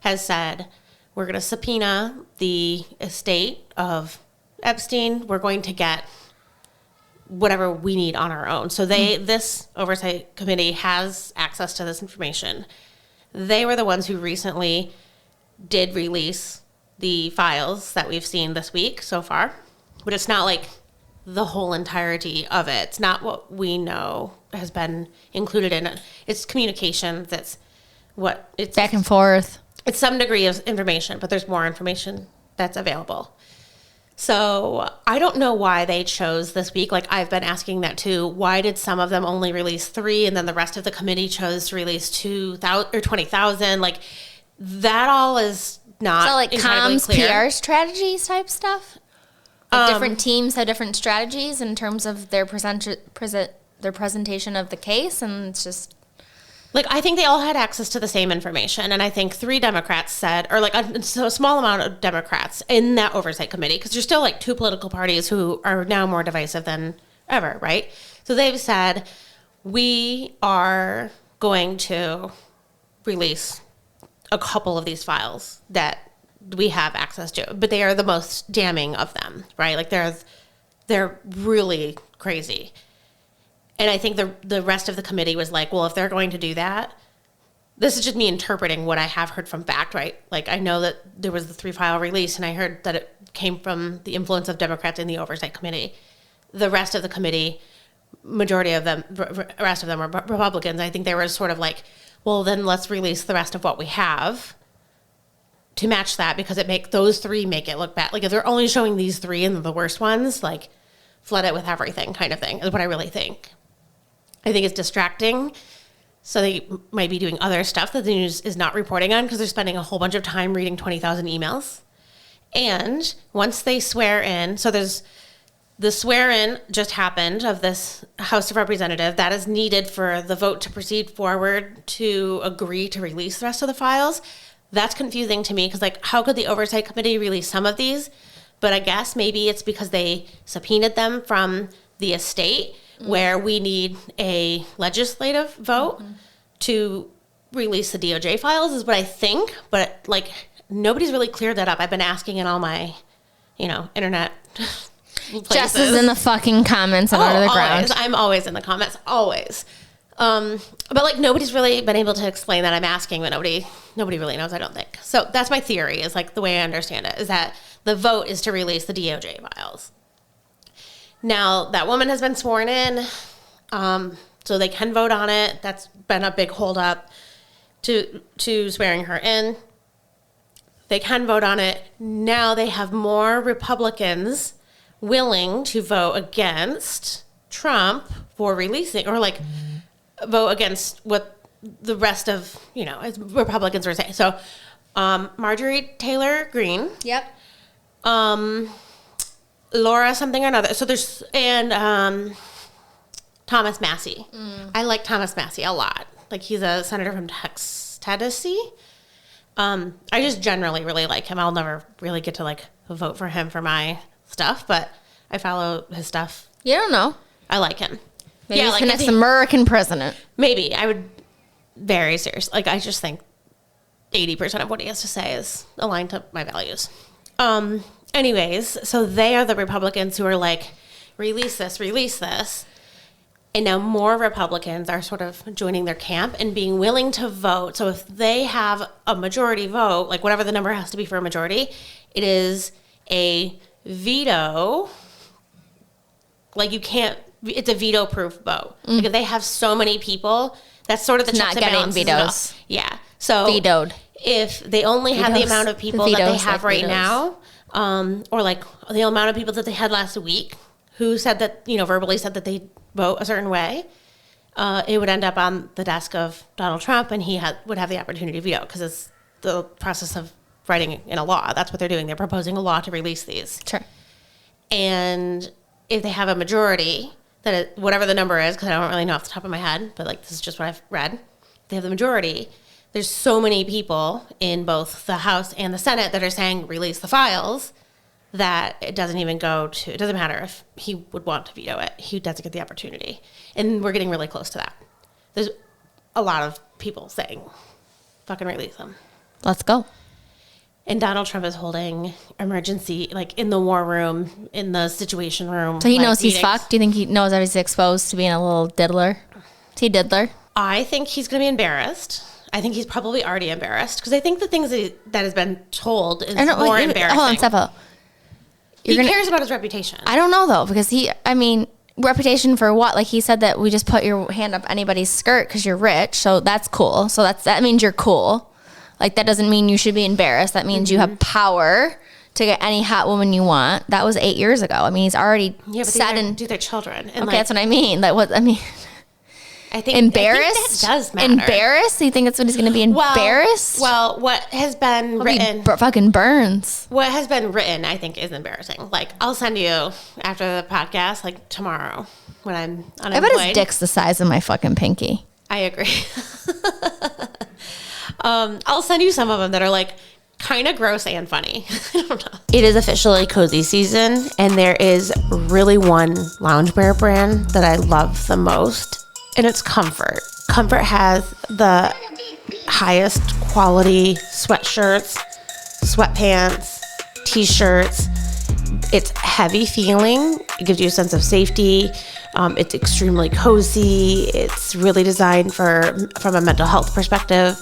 has said, we're going to subpoena the estate of Epstein. We're going to get whatever we need on our own. So this Oversight Committee has access to this information. They were the ones who recently did release the files that we've seen this week so far, but it's not like the whole entirety of it. It's not what we know has been included in it. It's communications. That's what it's back and forth. It's some degree of information, but there's more information that's available. So I don't know why they chose this week. Like, I've been asking that too. Why did some of them only release 3 and then the rest of the committee chose to release 2,000 or 20,000? Like, that all is not so like incredibly comms, clear. PR strategies type stuff? Like different teams have different strategies in terms of their their presentation of the case, and it's just... Like, I think they all had access to the same information, and I think 3 Democrats said, or like a small amount of Democrats in that Oversight Committee, because there's still like 2 political parties who are now more divisive than ever, right? So they've said, we are going to release a couple of these files that we have access to, but they are the most damning of them, right? Like, they're really crazy. And I think the rest of the committee was like, well, if they're going to do that, this is just me interpreting what I have heard from fact, right? Like, I know that there was the 3-file release, and I heard that it came from the influence of Democrats in the Oversight Committee. The rest of the committee, majority of them, rest of them are Republicans. I think they were sort of like, well, then let's release the rest of what we have to match that, because those 3 make it look bad. Like, if they're only showing these 3 and the worst ones, like, flood it with everything kind of thing is what I really think. I think it's distracting. So they might be doing other stuff that the news is not reporting on, because they're spending a whole bunch of time reading 20,000 emails. And once they swear in, so there's the swear-in just happened of this House of Representative. That is needed for the vote to proceed forward to agree to release the rest of the files. That's confusing to me, because, like, how could the Oversight Committee release some of these? But I guess maybe it's because they subpoenaed them from the estate, where we need a legislative vote to release the DOJ files, is what I think. But, like, nobody's really cleared that up. I've been asking in all my, internet places. Jess is in the fucking comments and under the ground. Always. I'm always in the comments, always. But, like, nobody's really been able to explain that. I'm asking, but nobody really knows, I don't think. So that's my theory, is, like, the way I understand it, is that the vote is to release the DOJ files. Now, that woman has been sworn in, so they can vote on it. That's been a big holdup to swearing her in. They can vote on it. Now they have more Republicans willing to vote against Trump for releasing, or, like, vote against what the rest of, Republicans are saying. So, Marjorie Taylor Greene. Yep. Laura something or another. So there's, and Thomas Massey. I like Thomas Massey a lot. Like, he's a senator from Tennessee. I just generally really like him. I'll never really get to, like, vote for him for my stuff, but I follow his stuff. You don't know. I like him. Maybe he's the next American president. Maybe. I would, very serious. Like, I just think 80% of what he has to say is aligned to my values. Anyways, so they are the Republicans who are like, release this. And now more Republicans are sort of joining their camp and being willing to vote. So if they have a majority vote, like whatever the number has to be for a majority, it is a veto. Like, it's a veto-proof vote. Like, if they have so many people, that's sort of the checks and balances. Not getting vetoes. Yeah. So vetoed. If they only have the amount of people that they have right now, or like the amount of people that they had last week who said that, verbally said that they vote a certain way, it would end up on the desk of Donald Trump, and he would have the opportunity to veto, because it's the process of writing in a law. That's what they're doing. They're proposing a law to release these. Sure. And if they have a majority, whatever the number is, because I don't really know off the top of my head, but like this is just what I've read. They have the majority. There's so many people in both the House and the Senate that are saying release the files that it doesn't matter if he would want to veto it. He doesn't get the opportunity. And we're getting really close to that. There's a lot of people saying, fucking release them. Let's go. And Donald Trump is holding emergency, like in the war room, in the situation room. So he like, knows he's meetings. fucked? Do you think he knows that he's exposed to being a little diddler? Is he diddler? I think he's going to be embarrassed. I think he's probably already embarrassed because I think the things that has been told is more embarrassing. Hold on, Steph. He cares about his reputation. I don't know though, because reputation for what? Like he said that we just put your hand up anybody's skirt because you're rich, so that's cool. So that means you're cool. Like that doesn't mean you should be embarrassed. That means you have power to get any hot woman you want. That was 8 years ago. I mean, he's already said and do their children. And okay, that's what I mean. I think embarrassed. That does matter. Embarrassed? You think that's what he's going to be embarrassed? Well, what has been written, fucking burns. What has been written, I think, is embarrassing. Like, I'll send you after the podcast, like tomorrow, when I'm unemployed. I bet his dick's the size of my fucking pinky. I agree. I'll send you some of them that are like kind of gross and funny. I don't know. It is officially cozy season, and there is really one loungewear brand that I love the most. And it's Comfort. Comfort has the highest quality sweatshirts, sweatpants, t-shirts. It's heavy feeling. It gives you a sense of safety. It's extremely cozy. It's really designed from a mental health perspective.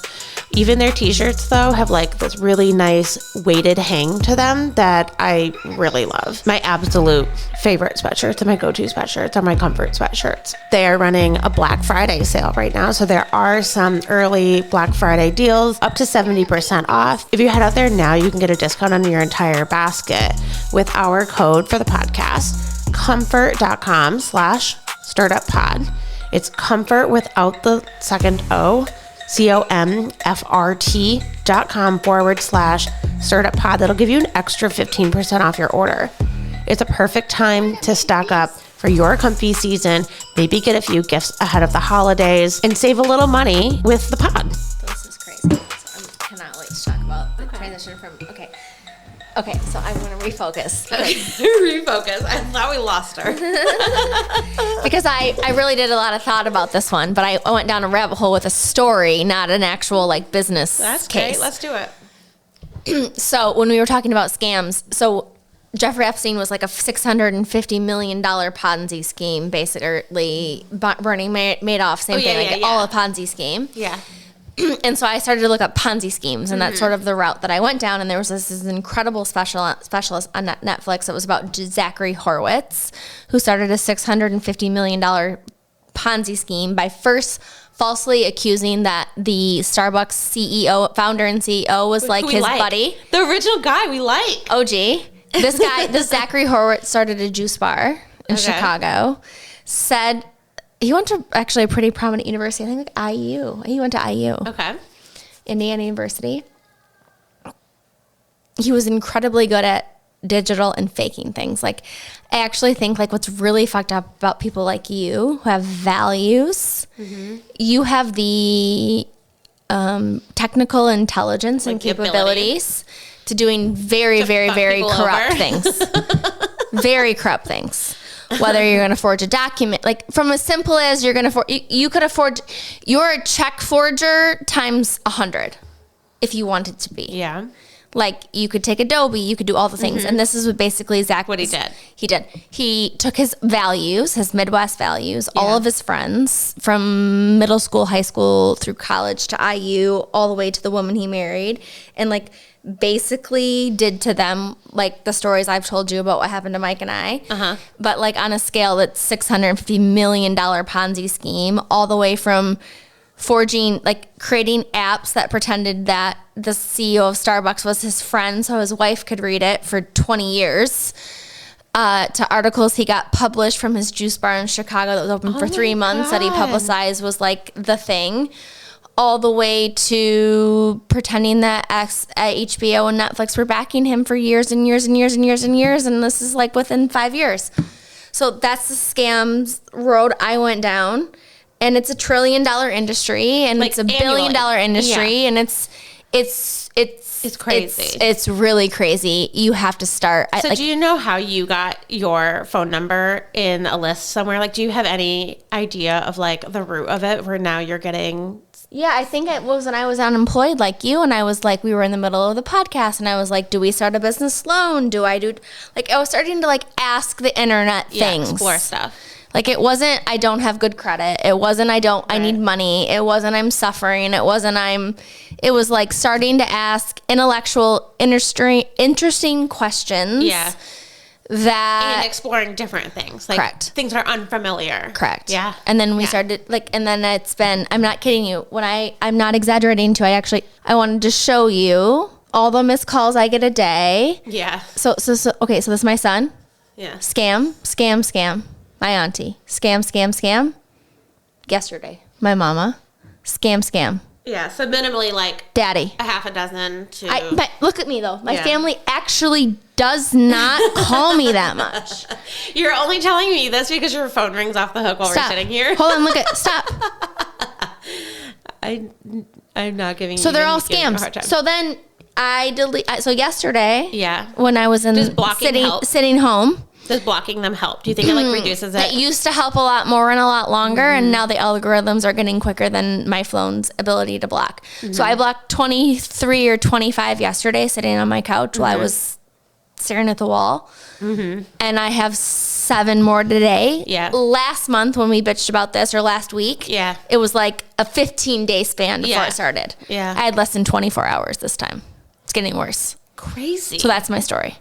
Even their t-shirts, though, have like this really nice weighted hang to them that I really love. My absolute favorite sweatshirts and my go-to sweatshirts are my Comfort sweatshirts. They are running a Black Friday sale right now, so there are some early Black Friday deals, up to 70% off. If you head out there now, you can get a discount on your entire basket with our code for the podcast, comfort.com/startuppod. It's comfort without the second O. comfort.com/startuppod. That'll give you an extra 15% off your order. It's a perfect time to stock up for your comfy season. Maybe get a few gifts ahead of the holidays and save a little money with the pod. This is crazy. So I cannot wait to talk about the transition from, Okay, so I want to refocus. Refocus. I thought we lost her. Because I really did a lot of thought about this one, but I went down a rabbit hole with a story, not an actual like business That's case. great. Let's do it. So when we were talking about scams, so Jeffrey Epstein was like a $650 million Ponzi scheme, basically. Bernie Madoff, same thing, all a Ponzi scheme. Yeah. And so I started to look up Ponzi schemes, and that's sort of the route that I went down. And there was this incredible specialist on Netflix. It was about Zachary Horowitz, who started a $650 million Ponzi scheme by first falsely accusing that the Starbucks founder and CEO was like his buddy. The original guy we like. OG. This Zachary Horowitz started a juice bar in Chicago, said... He went to actually a pretty prominent university. I think like IU. He went to IU. Okay. Indiana University. He was incredibly good at digital and faking things. Like, I actually think like what's really fucked up about people like you who have values, you have the technical intelligence and capabilities to doing very, very, very corrupt things. Very corrupt things. Whether you're going to forge a document, like from as simple as you're going to you could afford, you're a check forger times 100 if you wanted to be. Yeah. Like you could take Adobe, you could do all the things. And this is what basically Zach, what he did. He took his values, his Midwest values, all of his friends from middle school, high school, through college to IU, all the way to the woman he married. And like, basically did to them like the stories I've told you about what happened to Mike and I, but like on a scale that's $650 million Ponzi scheme, all the way from forging, like creating apps that pretended that the CEO of Starbucks was his friend so his wife could read it for 20 years, to articles he got published from his juice bar in Chicago that was open for 3 months that he publicized was like the thing. All the way to pretending that HBO and Netflix were backing him for years and years and years and years and years. And this is like within 5 years. So that's the scams road I went down. And it's $1 trillion industry, and like it's $1 billion industry, and it's crazy. It's really crazy. You have to start. So do you know how you got your phone number in a list somewhere? Like, do you have any idea of like the root of it where now you're getting... Yeah, I think it was when I was unemployed like you, and I was like, we were in the middle of the podcast, and I was like, do we start a business loan? Do I do... Like, I was starting to like ask the internet things. Explore stuff. Like, it wasn't, I don't have good credit. It wasn't, I need money. It wasn't, I'm suffering. It was like starting to ask intellectual, interesting questions. Yeah. And exploring different things. Like, correct. Things are unfamiliar. Correct. Yeah. And then we started, like, and then it's been, I'm not kidding you. When I'm not exaggerating too. I wanted to show you all the missed calls I get a day. Yeah. So okay, so this is my son. Yeah. Scam. My auntie. Scam. Yesterday. My mama. Scam. Yeah, so minimally like... Daddy. A half a dozen to... But look at me, though. My family actually does not call me that much. You're only telling me this because your phone rings off the hook while we're sitting here. Hold on, stop. I'm not giving you... So they're all scams. So then I delete... So yesterday... Yeah. When I was sitting home... Does blocking them help? Do you think it like reduces it? It used to help a lot more and a lot longer, and now the algorithms are getting quicker than my phone's ability to block. So I blocked 23 or 25 yesterday sitting on my couch while I was staring at the wall. And I have 7 more today. Yeah. Last month when we bitched about this, or last week, it was like a 15-day span before it started. Yeah. I had less than 24 hours this time. It's getting worse. Crazy. So that's my story.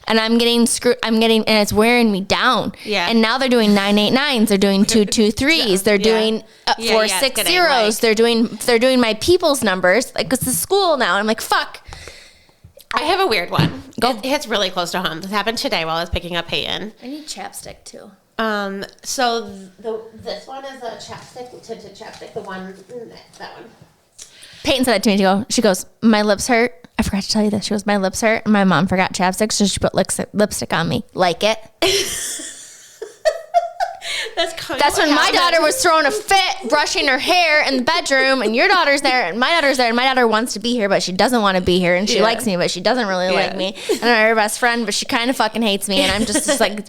And I'm getting screwed. And it's wearing me down. Yeah. And now they're doing 989s. They're doing 223s. They're doing 460s. They're doing my people's numbers. Like, it's the school now. And I'm like, fuck. I have a weird one. It hits really close to home. This happened today while I was picking up Peyton. I need chapstick too. So this one is a chapstick, tinted chapstick. The one, that one. Peyton said that to me. She goes, my lips hurt. I forgot to tell you this. She goes, my lips hurt. And my mom forgot chapstick, so she put lipstick on me. Like it. That's when my daughter was throwing a fit, brushing her hair in the bedroom, and your daughter's there, and my daughter's there, and my daughter wants to be here, but she doesn't want to be here, and she likes me, but she doesn't really like me. And I'm her best friend, but she kind of fucking hates me, and I'm just like...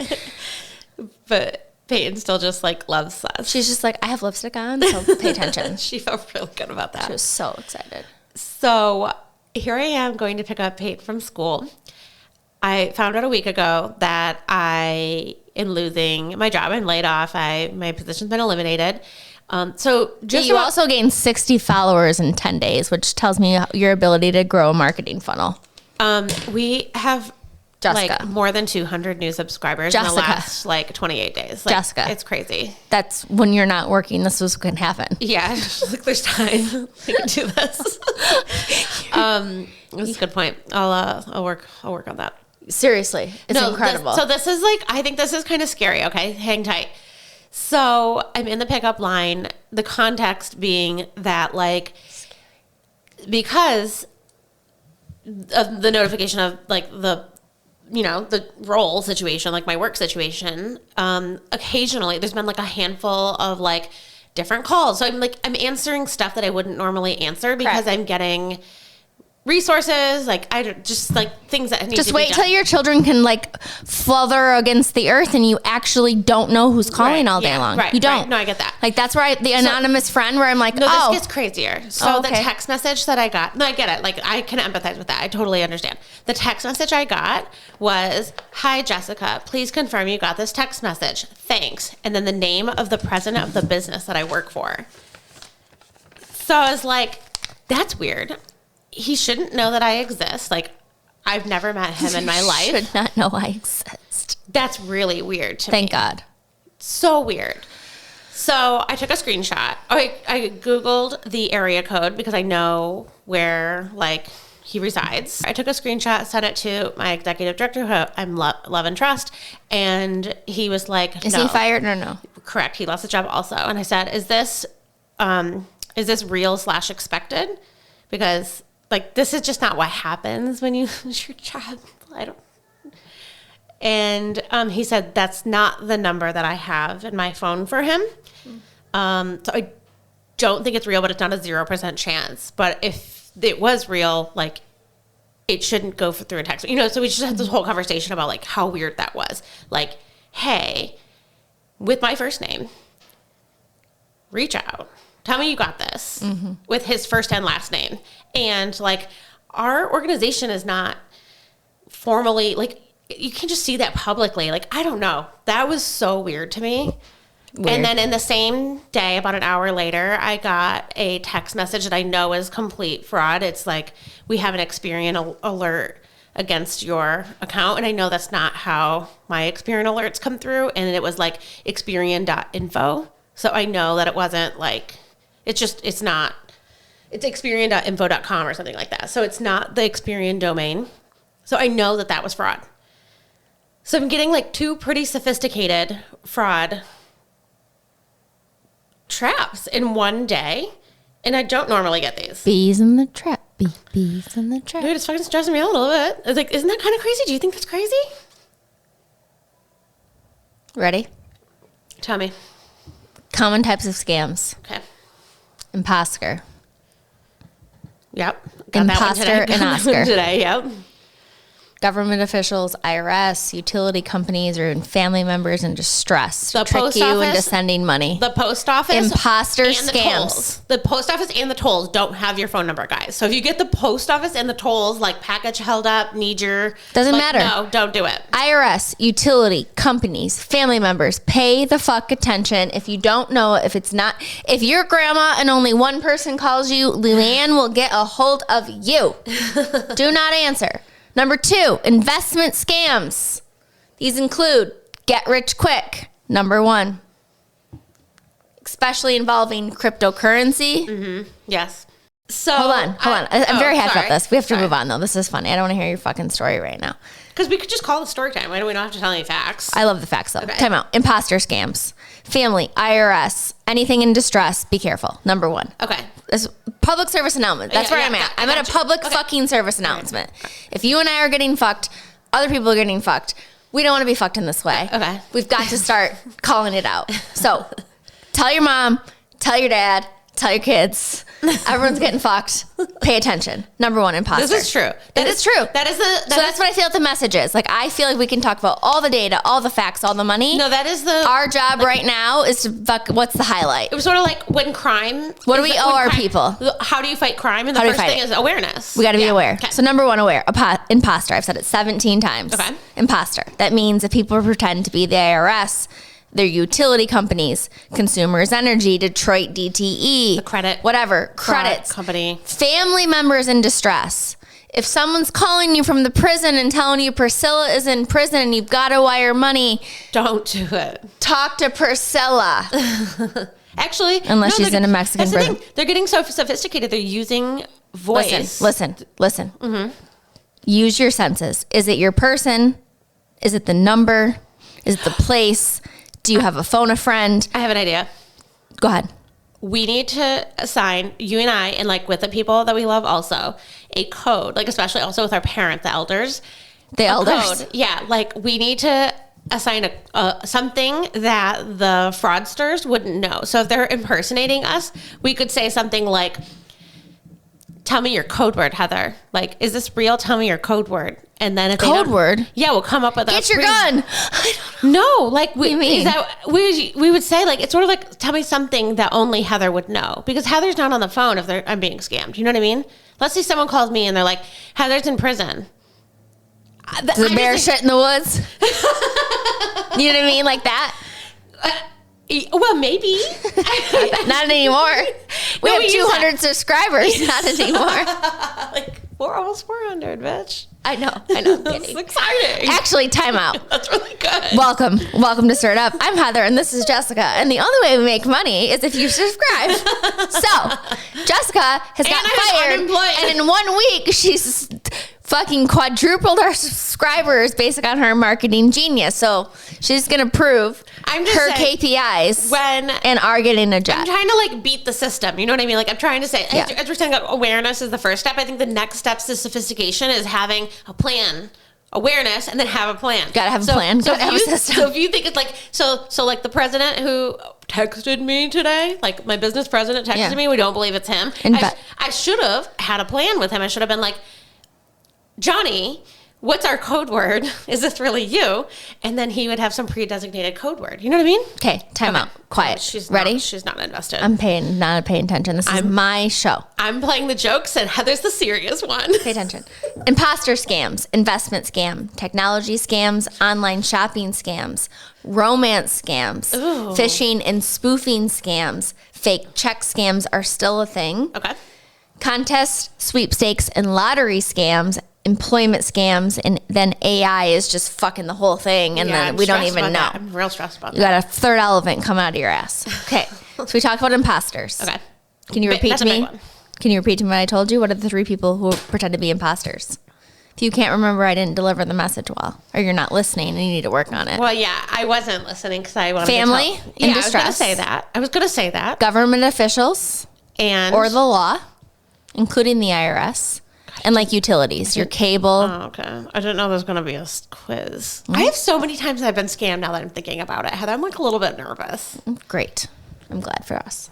But Peyton still just like loves us. She's just like, I have lipstick on, so pay attention. She felt really good about that. She was so excited. So here I am going to pick up Peyton from school. I found out a week ago that I am losing my job. I'm laid off. My position's been eliminated. So you also gained 60 followers in 10 days, which tells me your ability to grow a marketing funnel. We have like more than 200 new subscribers in the last like 28 days. Like, Jessica. It's crazy. That's when you're not working. This was going to happen. Yeah. Like there's time. I can do this. That's a good point. I'll work on that. Seriously. It's incredible. This is like, I think this is kind of scary. Okay. Hang tight. So I'm in the pickup line, the context being that like, because of the notification of like the role situation, like my work situation, occasionally there's been like a handful of like different calls. So I'm answering stuff that I wouldn't normally answer because I'm getting resources, like I just like things that need just to wait be till done. your children can like flutter against the earth and you actually don't know who's calling all day long. You don't. Right. No, I get that. Like that's where the anonymous friend where I'm like, this gets crazier. So the text message that I got, no, I get it. Like I can empathize with that. I totally understand. The text message I got was, "Hi Jessica, please confirm you got this text message. Thanks." And then the name of the president of the business that I work for. So I was like, that's weird. He shouldn't know that I exist. Like, I've never met him in my life. Should not know I exist. That's really weird to me. Thank God. So weird. So I took a screenshot. I Googled the area code because I know where, like, he resides. I took a screenshot, sent it to my executive director, who I'm love and trust, and he was like, Is he fired or no? Correct. He lost the job also. And I said, is this real/expected? Because... like, this is just not what happens when you lose your job. And he said, that's not the number that I have in my phone for him. So I don't think it's real, but it's not a 0% chance. But if it was real, like, it shouldn't go through a text. You know, so we just had this whole conversation about, like, how weird that was. Like, hey, with my first name, reach out. Tell me you got this. With his first and last name. And, like, our organization is not formally, like, you can just see that publicly. Like, I don't know. That was so weird to me. Weird. And then in the same day, about an hour later, I got a text message that I know is complete fraud. It's like, we have an Experian alert against your account. And I know that's not how my Experian alerts come through. And it was like Experian.info. So I know that it wasn't like, it's Experian.info.com or something like that. So it's not the Experian domain. So I know that that was fraud. So I'm getting like 2 pretty sophisticated fraud traps in one day. And I don't normally get these. Bees in the trap. Bees in the trap. Dude, it's fucking stressing me out a little bit. It's like, isn't that kind of crazy? Do you think that's crazy? Ready? Tell me. Common types of scams. Okay. Imposter. Yep. Imposter and Oscar. Today, yep. Government officials, IRS, utility companies, or family members in distress. The trick post you office, into sending money. The post office. Imposter and scams. The post office and the tolls don't have your phone number, guys. So if you get the post office and the tolls, like package held up, need your... Doesn't matter. No, don't do it. IRS, utility, companies, family members, pay the fuck attention. If you don't know, if your grandma and only one person calls you, Leanne will get a hold of you. Do not answer. Number 2, investment scams. These include get rich quick. Number 1, especially involving cryptocurrency. Mm-hmm. Yes. So hold on. I'm very happy about this. We have to move on though. This is funny. I don't want to hear your fucking story right now. Because we could just call it story time. Why do we not have to tell any facts? I love the facts though. Okay. Time out. Imposter scams. Family, IRS, anything in distress. Be careful. Number 1. Okay. This public service announcement. That's where I'm at. I'm at a public fucking service announcement. If you and I are getting fucked, other people are getting fucked. We don't want to be fucked in this way. Okay. We've got to start calling it out. So tell your mom, tell your dad, tell your kids. Everyone's getting fucked. Pay attention. Number 1, imposter. This is true. That is true. That's what I feel like the message is. Like, I feel like we can talk about all the data, all the facts, all the money. No, that is our job right now is to fuck. What's the highlight? It was sort of like when crime. What do we owe our people? How do you fight crime? And the first thing is awareness. We got to be aware. Okay. So number 1, aware. Imposter. I've said it 17 times. Okay. Imposter. That means if people pretend to be the IRS, their utility companies, Consumers Energy, Detroit DTE, the credit, whatever, credits, company, family members in distress. If someone's calling you from the prison and telling you Priscilla is in prison and you've got to wire money, don't do it. Talk to Priscilla. Actually, unless she's in a Mexican prison. They're getting so sophisticated. They're using voice. Listen. Mm-hmm. Use your senses. Is it your person? Is it the number? Is it the place? Do you have a phone a friend? I have an idea. Go ahead. We need to assign, you and I, and like with the people that we love also, a code, like especially also with our parents, the elders. The elders? Code. Yeah, like we need to assign something that the fraudsters wouldn't know. So if they're impersonating us, we could say something like, tell me your code word, Heather. Like, is this real? Tell me your code word. And then if code word, yeah, we'll come up with get your gun. No, like we would say like it's sort of like tell me something that only Heather would know because Heather's not on the phone if I'm being scammed. You know what I mean? Let's say someone calls me and they're like, Heather's in prison. Does the bear shit in the woods? You know what I mean? Like that. Well, maybe. Not anymore. We have 200 subscribers. Not anymore. Like we're almost 400, bitch. I know. That's exciting. Actually, time out. That's really good. Welcome to Stir It Up. I'm Heather, and this is Jessica. And the only way we make money is if you subscribe. So, Jessica has got fired, and in 1 week, she's fucking quadrupled our subscribers based on her marketing genius. So she's going to prove her KPIs and are getting a job. I'm trying to like beat the system. You know what I mean? Like I'm trying to say, as we're saying, awareness is the first step. I think the next steps to sophistication is having a plan awareness, and then have a plan. Gotta have a plan. Gotta have a system. So if you think it's like, so like the president who texted me today, like my business president texted me, we don't believe it's him. I should have had a plan with him. I should have been like, Johnny, what's our code word? Is this really you? And then he would have some pre-designated code word. You know what I mean? Okay, time out. Quiet. She's ready? She's not invested. I'm not paying attention. This is my show. I'm playing the jokes and Heather's the serious one. Pay attention. Imposter scams, investment scam, technology scams, online shopping scams, romance scams, phishing and spoofing scams, fake check scams are still a thing. Okay. Contest, sweepstakes, and lottery scams, employment scams, and then AI is just fucking the whole thing, and then we don't even know. That. I'm real stressed about that. You got a third elephant coming out of your ass. Okay, so we talked about imposters. Okay. Can you repeat to me? Can you repeat to me what I told you? What are the 3 people who pretend to be imposters? If you can't remember, I didn't deliver the message well, or you're not listening and you need to work on it. Well, yeah, I wasn't listening because I wanted Family to in distress. I was going to say that. Government officials or the law, including the IRS. And like utilities, your cable. Oh, okay. I didn't know there was going to be a quiz. I have so many times I've been scammed now that I'm thinking about it. Heather, I'm like a little bit nervous. Great. I'm glad for us.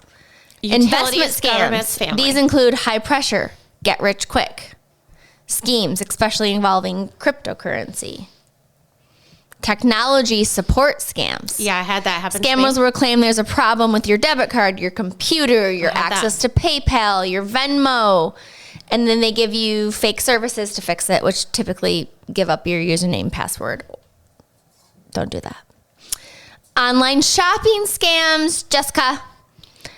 Utilities, investment scams. These include high pressure, get rich quick schemes, especially involving cryptocurrency. Technology support scams. Yeah, I had that happen. Scammers will claim there's a problem with your debit card, your computer, your access to PayPal, your Venmo. And then they give you fake services to fix it, which typically give up your username, password. Don't do that. Online shopping scams, Jessica.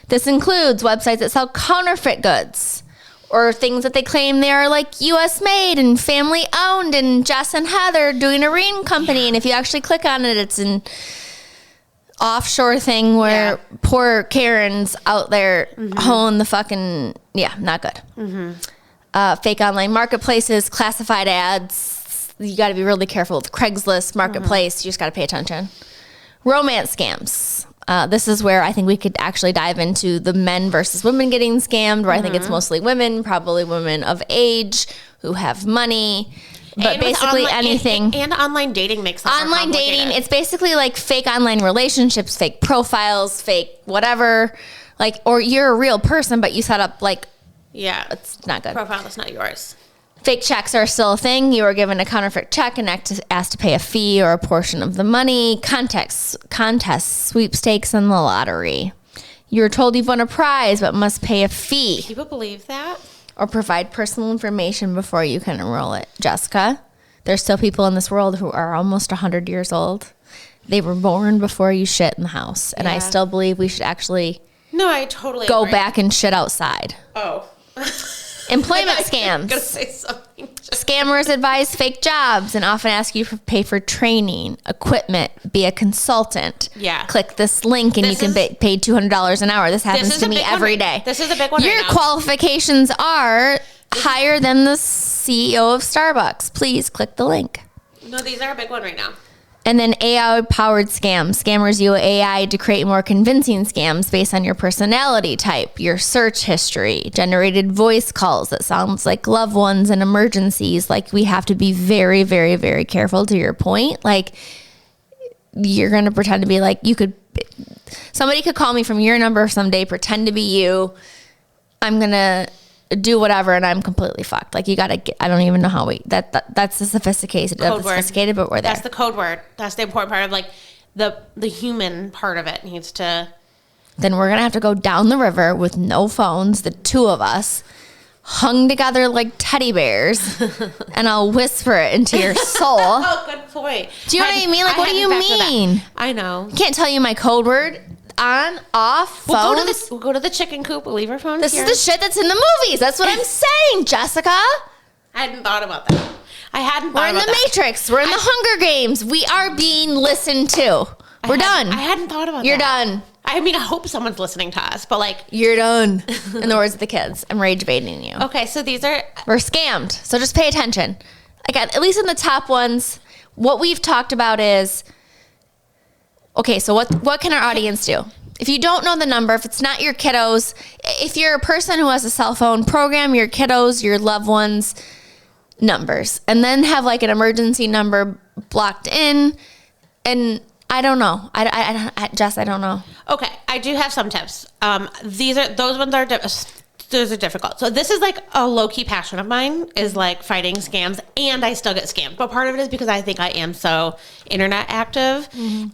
This includes websites that sell counterfeit goods or things that they claim they are like U.S. made and family owned and Jess and Heather doing a ring company. And if you actually click on it, it's an offshore thing where poor Karens out there hone the fucking, not good. Fake online marketplaces, classified ads. You got to be really careful with Craigslist, Marketplace. You just got to pay attention. Romance scams. This is where I think we could actually dive into the men versus women getting scammed, where I think it's mostly women, probably women of age who have money. But and basically anything. And online dating makes it online dating. It's basically like fake online relationships, fake profiles, fake whatever. Like, or you're a real person, but you set up like, it's not good. Profile that's not yours. Fake checks are still a thing. You are given a counterfeit check and asked to pay a fee or a portion of the money. Contests, sweepstakes, and the lottery. You're told you've won a prize but must pay a fee. People believe that? Or provide personal information before you can enroll it. Jessica, there's still people in this world who are almost 100 years old. They were born before you shit in the house. And I still believe we should actually I totally go back and shit outside. Oh. Employment scams. I'm gonna say something. Scammers advise fake jobs and often ask you to pay for training, equipment, be a consultant. Yeah. Click this link and you can pay $200 an hour. This happens to me every day. This is a big one. Your qualifications are higher than the CEO of Starbucks. Please click the link. No, these are a big one right now. And then AI-powered scams. Scammers use AI to create more convincing scams based on your personality type, your search history, generated voice calls that sounds like loved ones in emergencies. Like, we have to be very, very, very careful to your point. Like, you're going to pretend to be like, somebody could call me from your number someday, pretend to be you. I'm going to do whatever and I'm completely fucked. Like, you gotta get, I don't even know how that's the sophisticated but we're there. That's the code word. That's the important part of like the human part of it needs to. Then we're gonna have to go down the river with no phones, the 2 of us hung together like teddy bears, and I'll whisper it into your soul. Oh, good point. Do you know what I mean? Like, what do you mean? I know. Can't tell you my code word. On, off, phones. We'll go to the chicken coop. We'll leave our phones This here. is the shit that's in the movies. That's what I'm saying, Jessica. I hadn't thought about that. We're in the Matrix. We're in the Hunger Games. We are being listened to. We're done. I hadn't thought about that. You're done. I mean, I hope someone's listening to us, but like... You're done. In the words of the kids. I'm rage baiting you. Okay, so these are... We're scammed. So just pay attention. Like, at least in the top ones, what we've talked about is... Okay, so what can our audience do? If you don't know the number, if it's not your kiddos, if you're a person who has a cell phone, program your kiddos, your loved ones, numbers and then have like an emergency number blocked in. And I don't know. Jess, I don't know. Okay, I do have some tips. Those are difficult. So this is like a low-key passion of mine, is like fighting scams, and I still get scammed. But part of it is because I think I am so internet active.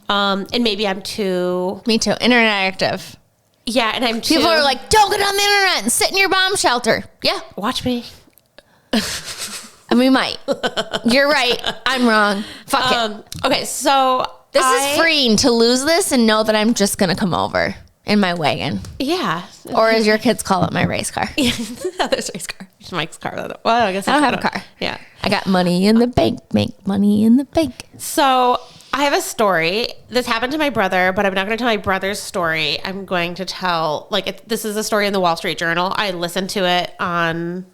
And maybe I'm too... Me too. Internet active. Yeah, and I'm too... People are like, don't get on the internet and sit in your bomb shelter. Yeah. Watch me. And we might. You're right. I'm wrong. Fuck it. Okay, so... This is freeing to lose this and know that I'm just going to come over in my wagon. Yeah. Or as your kids call it, my race car. Yeah, Heather's race car. It's Mike's car. Well, I guess I don't have a car. Yeah. I got money in the bank. Make money in the bank. So I have a story. This happened to my brother, but I'm not going to tell my brother's story. I'm going to tell, this is a story in the Wall Street Journal. I listened to it on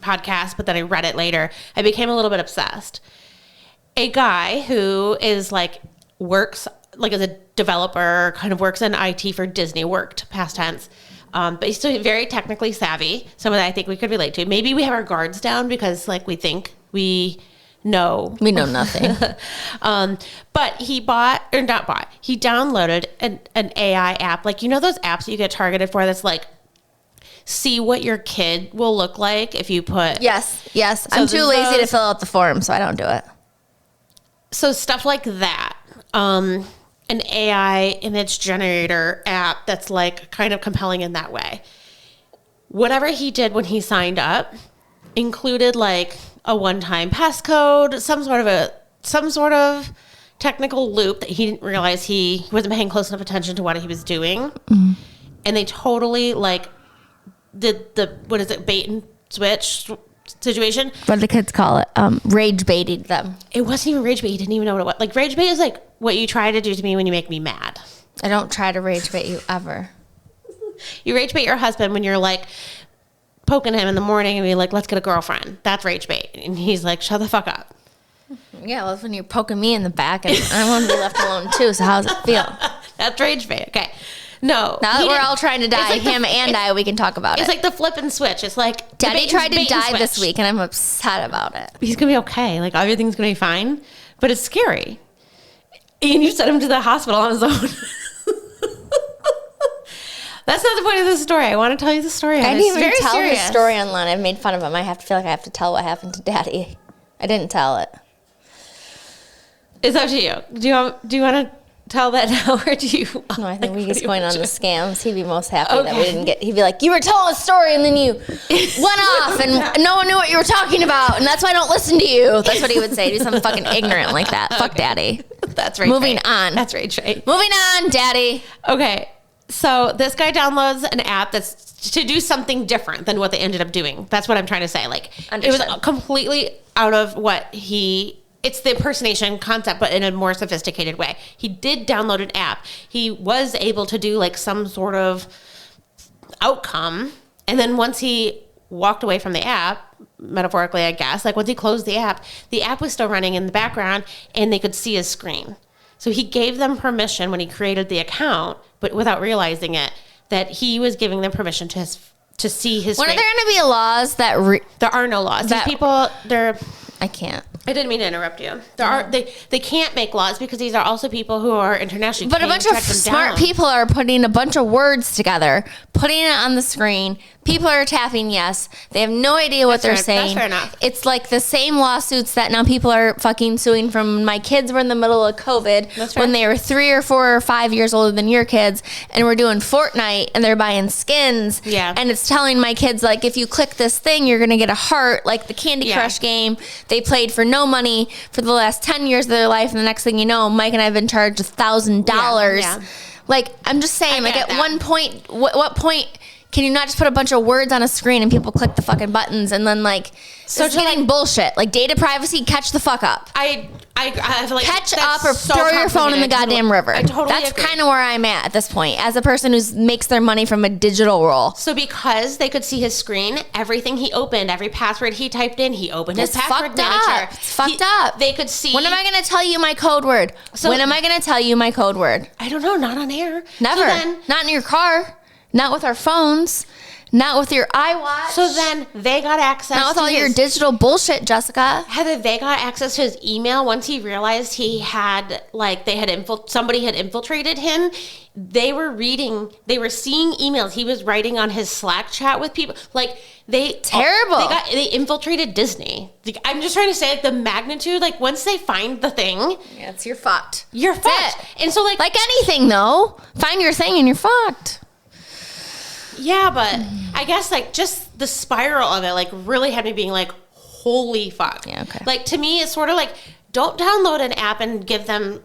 podcast, but then I read it later. I became a little bit obsessed. A guy who is works as a developer, kind of works in IT for Disney, worked past tense. But he's still very technically savvy. Some of that I think we could relate to. Maybe we have our guards down because we think we know. We know nothing. But he he downloaded an AI app. Those apps you get targeted for that's see what your kid will look like if you put... Yes. So I'm too lazy to fill out the form, so I don't do it. So stuff like that. An AI image generator app that's kind of compelling in that way. Whatever he did when he signed up included a one-time passcode, some sort of technical loop that he didn't realize he wasn't paying close enough attention to what he was doing. Mm-hmm. And they totally did the bait and switch situation. What do the kids call it? Rage baited them. It wasn't even rage bait. He didn't even know what it was. Rage bait is what you try to do to me when you make me mad. I don't try to rage bait you ever. You rage bait your husband when you're poking him in the morning and be let's get a girlfriend. That's rage bait. And he's shut the fuck up. Yeah, well, it's when you're poking me in the back and I want to be left alone too. So how does it feel? That's rage bait. Okay. No. Now that we're all trying to die, we can talk about it. It's the flip and switch. It's Daddy tried to die this week and I'm upset about it. He's going to be okay. Everything's going to be fine. But it's scary. And you sent him to the hospital on his own. That's not the point of the story. I want to tell you the story. I didn't even tell his story online. I've made fun of him. I feel like I have to tell what happened to Daddy. I didn't tell it. It's up to you. Do you want to tell that now, or do you? No, I think we just going on the scams. He'd be most happy that we didn't get. He'd be like, "You were telling a story, and then you went off, and no one knew what you were talking about, and that's why I don't listen to you." That's what he would say. Do something fucking ignorant like that. Fuck Daddy. That's right. Moving on. That's right. Moving on, Daddy. Okay. So this guy downloads an app that's to do something different than what they ended up doing. That's what I'm trying to say. It was completely out of what it's the impersonation concept, but in a more sophisticated way. He did download an app. He was able to do some sort of outcome. And then once he walked away from the app, metaphorically, I guess, once he closed the app was still running in the background and they could see his screen. So he gave them permission when he created the account, but without realizing it, that he was giving them permission to see his screen. When are there going to be laws that... There are no laws. These people, I can't. I didn't mean to interrupt you. They can't make laws because these are also people who are internationally. But a bunch of smart people are putting a bunch of words together, putting it on the screen. People are tapping yes. They have no idea what they're saying. That's fair enough. It's the same lawsuits that now people are fucking suing from. My kids were in the middle of COVID when they were 3 or 4 or 5 years older than your kids, and we're doing Fortnite, and they're buying skins. Yeah. And it's telling my kids if you click this thing, you're gonna get a heart, the Candy Crush game they played for no money for the last 10 years of their life, and the next thing you know, Mike and I have been charged $1,000. Yeah. I'm just saying, at one point, what point can you not just put a bunch of words on a screen and people click the fucking buttons and then so it's getting bullshit. Data privacy, catch the fuck up. I feel catch up or throw your phone in the goddamn river. I totally That's agree. kind of where I'm at this point as a person who makes their money from a digital role. So because they could see his screen, everything he opened, every password he typed in, he opened his password manager. It's fucked up. They could see. When am I going to tell you my code word? When am I going to tell you my code word? I don't know. Not on air. Never. Not in your car. Not with our phones. Not with your iWatch. So then they got access. Not with all your digital bullshit, Jessica. Heather, they got access to his email once he realized he had, like, somebody had infiltrated him. They were seeing emails he was writing on his Slack chat with people. Like, terrible. They infiltrated Disney. Like, I'm just trying to say, like, the magnitude, like, once they find the thing. Yeah, you're fucked. You're fucked. And so, like anything, though, find your thing and you're fucked. Yeah, but I guess, like, just the spiral of it, like, really had me being like, holy fuck. Yeah, okay. Like, to me, it's sort of like, don't download an app and give them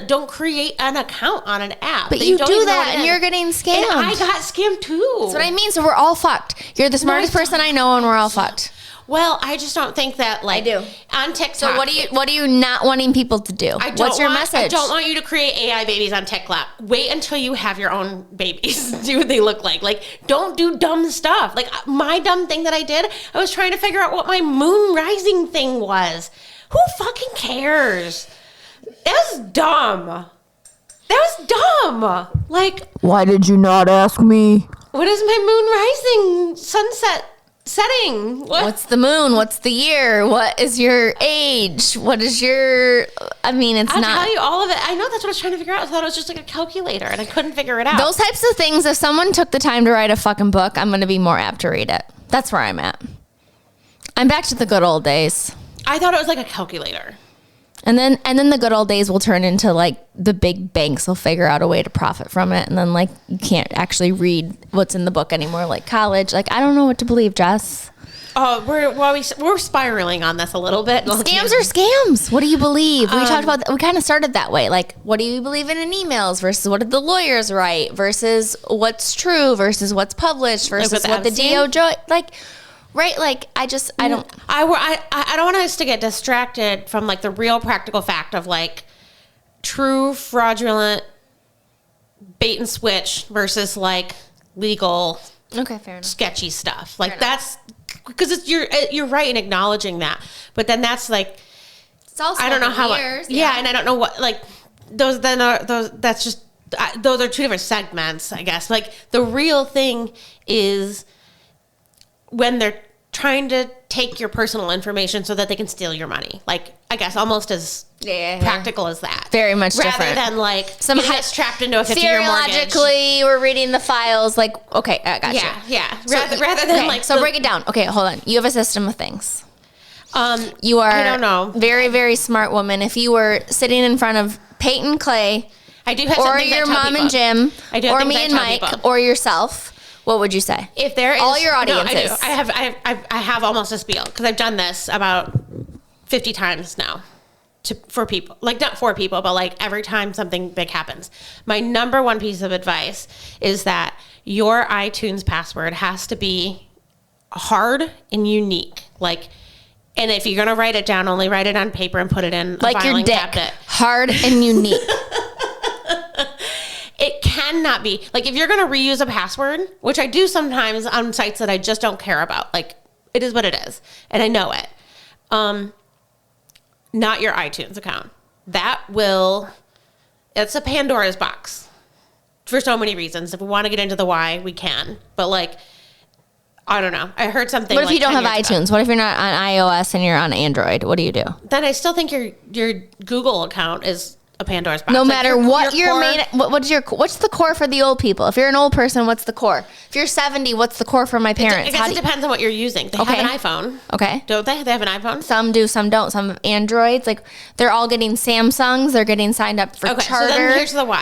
don't create an account on an app. But you do that and you're getting scammed. And I got scammed too. That's what I mean. So we're all fucked. You're the smartest person I know and we're all fucked. Well, I just don't think that, like, I do. On TikTok. So what are you not wanting people to do? What's your message? I don't want you to create AI babies on TikTok. Wait until you have your own babies. See what they look like. Like, don't do dumb stuff. Like, my dumb thing that I did, I was trying to figure out what my moon rising thing was. Who fucking cares? That was dumb. Like, why did you not ask me? What is my moon rising sunset setting? What's the moon? What's the year? What is your age? What is your... I mean, I'll tell you all of it. I know that's what I was trying to figure out. I thought it was just like a calculator and I couldn't figure it out. Those types of things, if someone took the time to write a fucking book, I'm going to be more apt to read it. That's where I'm at. I'm back to the good old days. I thought it was like a calculator. And then the good old days will turn into, like, the big banks will figure out a way to profit from it. And then, like, you can't actually read what's in the book anymore, like college. Like, I don't know what to believe, Jess. Oh, we're spiraling on this a little bit. Scams are scams. What do you believe? We talked about that. We kind of started that way. Like, what do you believe in emails versus what did the lawyers write versus what's true versus what's published versus what the DOJ, like... Right, like I don't want us to get distracted from, like, the real practical fact of, like, true fraudulent bait and switch versus, like, legal fair enough. sketchy stuff. Like, that's because you're right in acknowledging that, but then that's like, it's also I don't know how years, and I don't know what, like, those that's just those are two different segments, I guess. Like, the real thing is when they're trying to take your personal information so that they can steal your money. Like, I guess almost as practical as that. Very much different. Rather than, like, some gets trapped into a 50-year mortgage. Theoretically, we're reading the files. Like, okay, I got you. Yeah. Rather than, like... So break it down. Okay, hold on. You have a system of things. You are I don't know. Very, very smart woman. If you were sitting in front of Peyton Clay... I do have or your mom and Jim, or me and Mike, or yourself... What would you say? If there is all your audiences, no, I have almost a spiel because I've done this about 50 times now for people, like not for people, but like every time something big happens. My number one piece of advice is that your iTunes password has to be hard and unique. Like, and if you're gonna write it down, only write it on paper and put it in like a filing your dick. cabinet. Hard and unique. It cannot be. Like, if you're going to reuse a password, which I do sometimes on sites that I just don't care about, like, it is what it is, and I know it. Not your iTunes account. It's a Pandora's box for so many reasons. If we want to get into the why, we can. But, like, I don't know. I heard something. What if you don't have iTunes? What if you're not on iOS and you're on Android? What do you do? Then I still think your Google account is a Pandora's box. No matter what your main, what's the core for the old people? If you're an old person, what's the core? If you're 70, what's the core for my parents? I guess it depends on what you're using. They have an iPhone. Okay. Don't they? They have an iPhone? Some do, some don't. Some have Androids. Like, they're all getting Samsungs. They're getting signed up for Charter. So then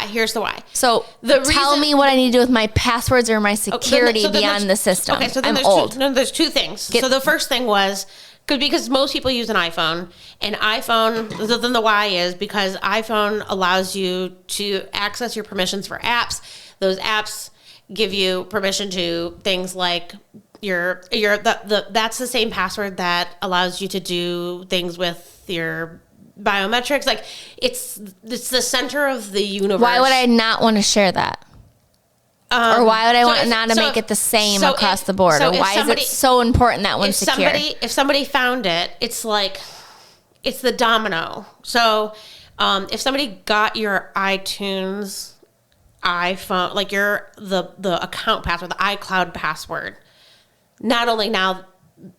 here's the why. So tell me what I need to do with my passwords or my security beyond the system. Okay, so then there's two things. So the first thing was, because most people use an iPhone, and then the why is because iPhone allows you to access your permissions for apps. Those apps give you permission to things like that's the same password that allows you to do things with your biometrics. Like, it's the center of the universe. Why would I not want to share that? Or why would I want not to make it the same across the board? Or why is it so important that one's secure? If somebody found it, it's like, it's the domino. So if somebody got your iTunes iPhone, like the account password, the iCloud password, not only now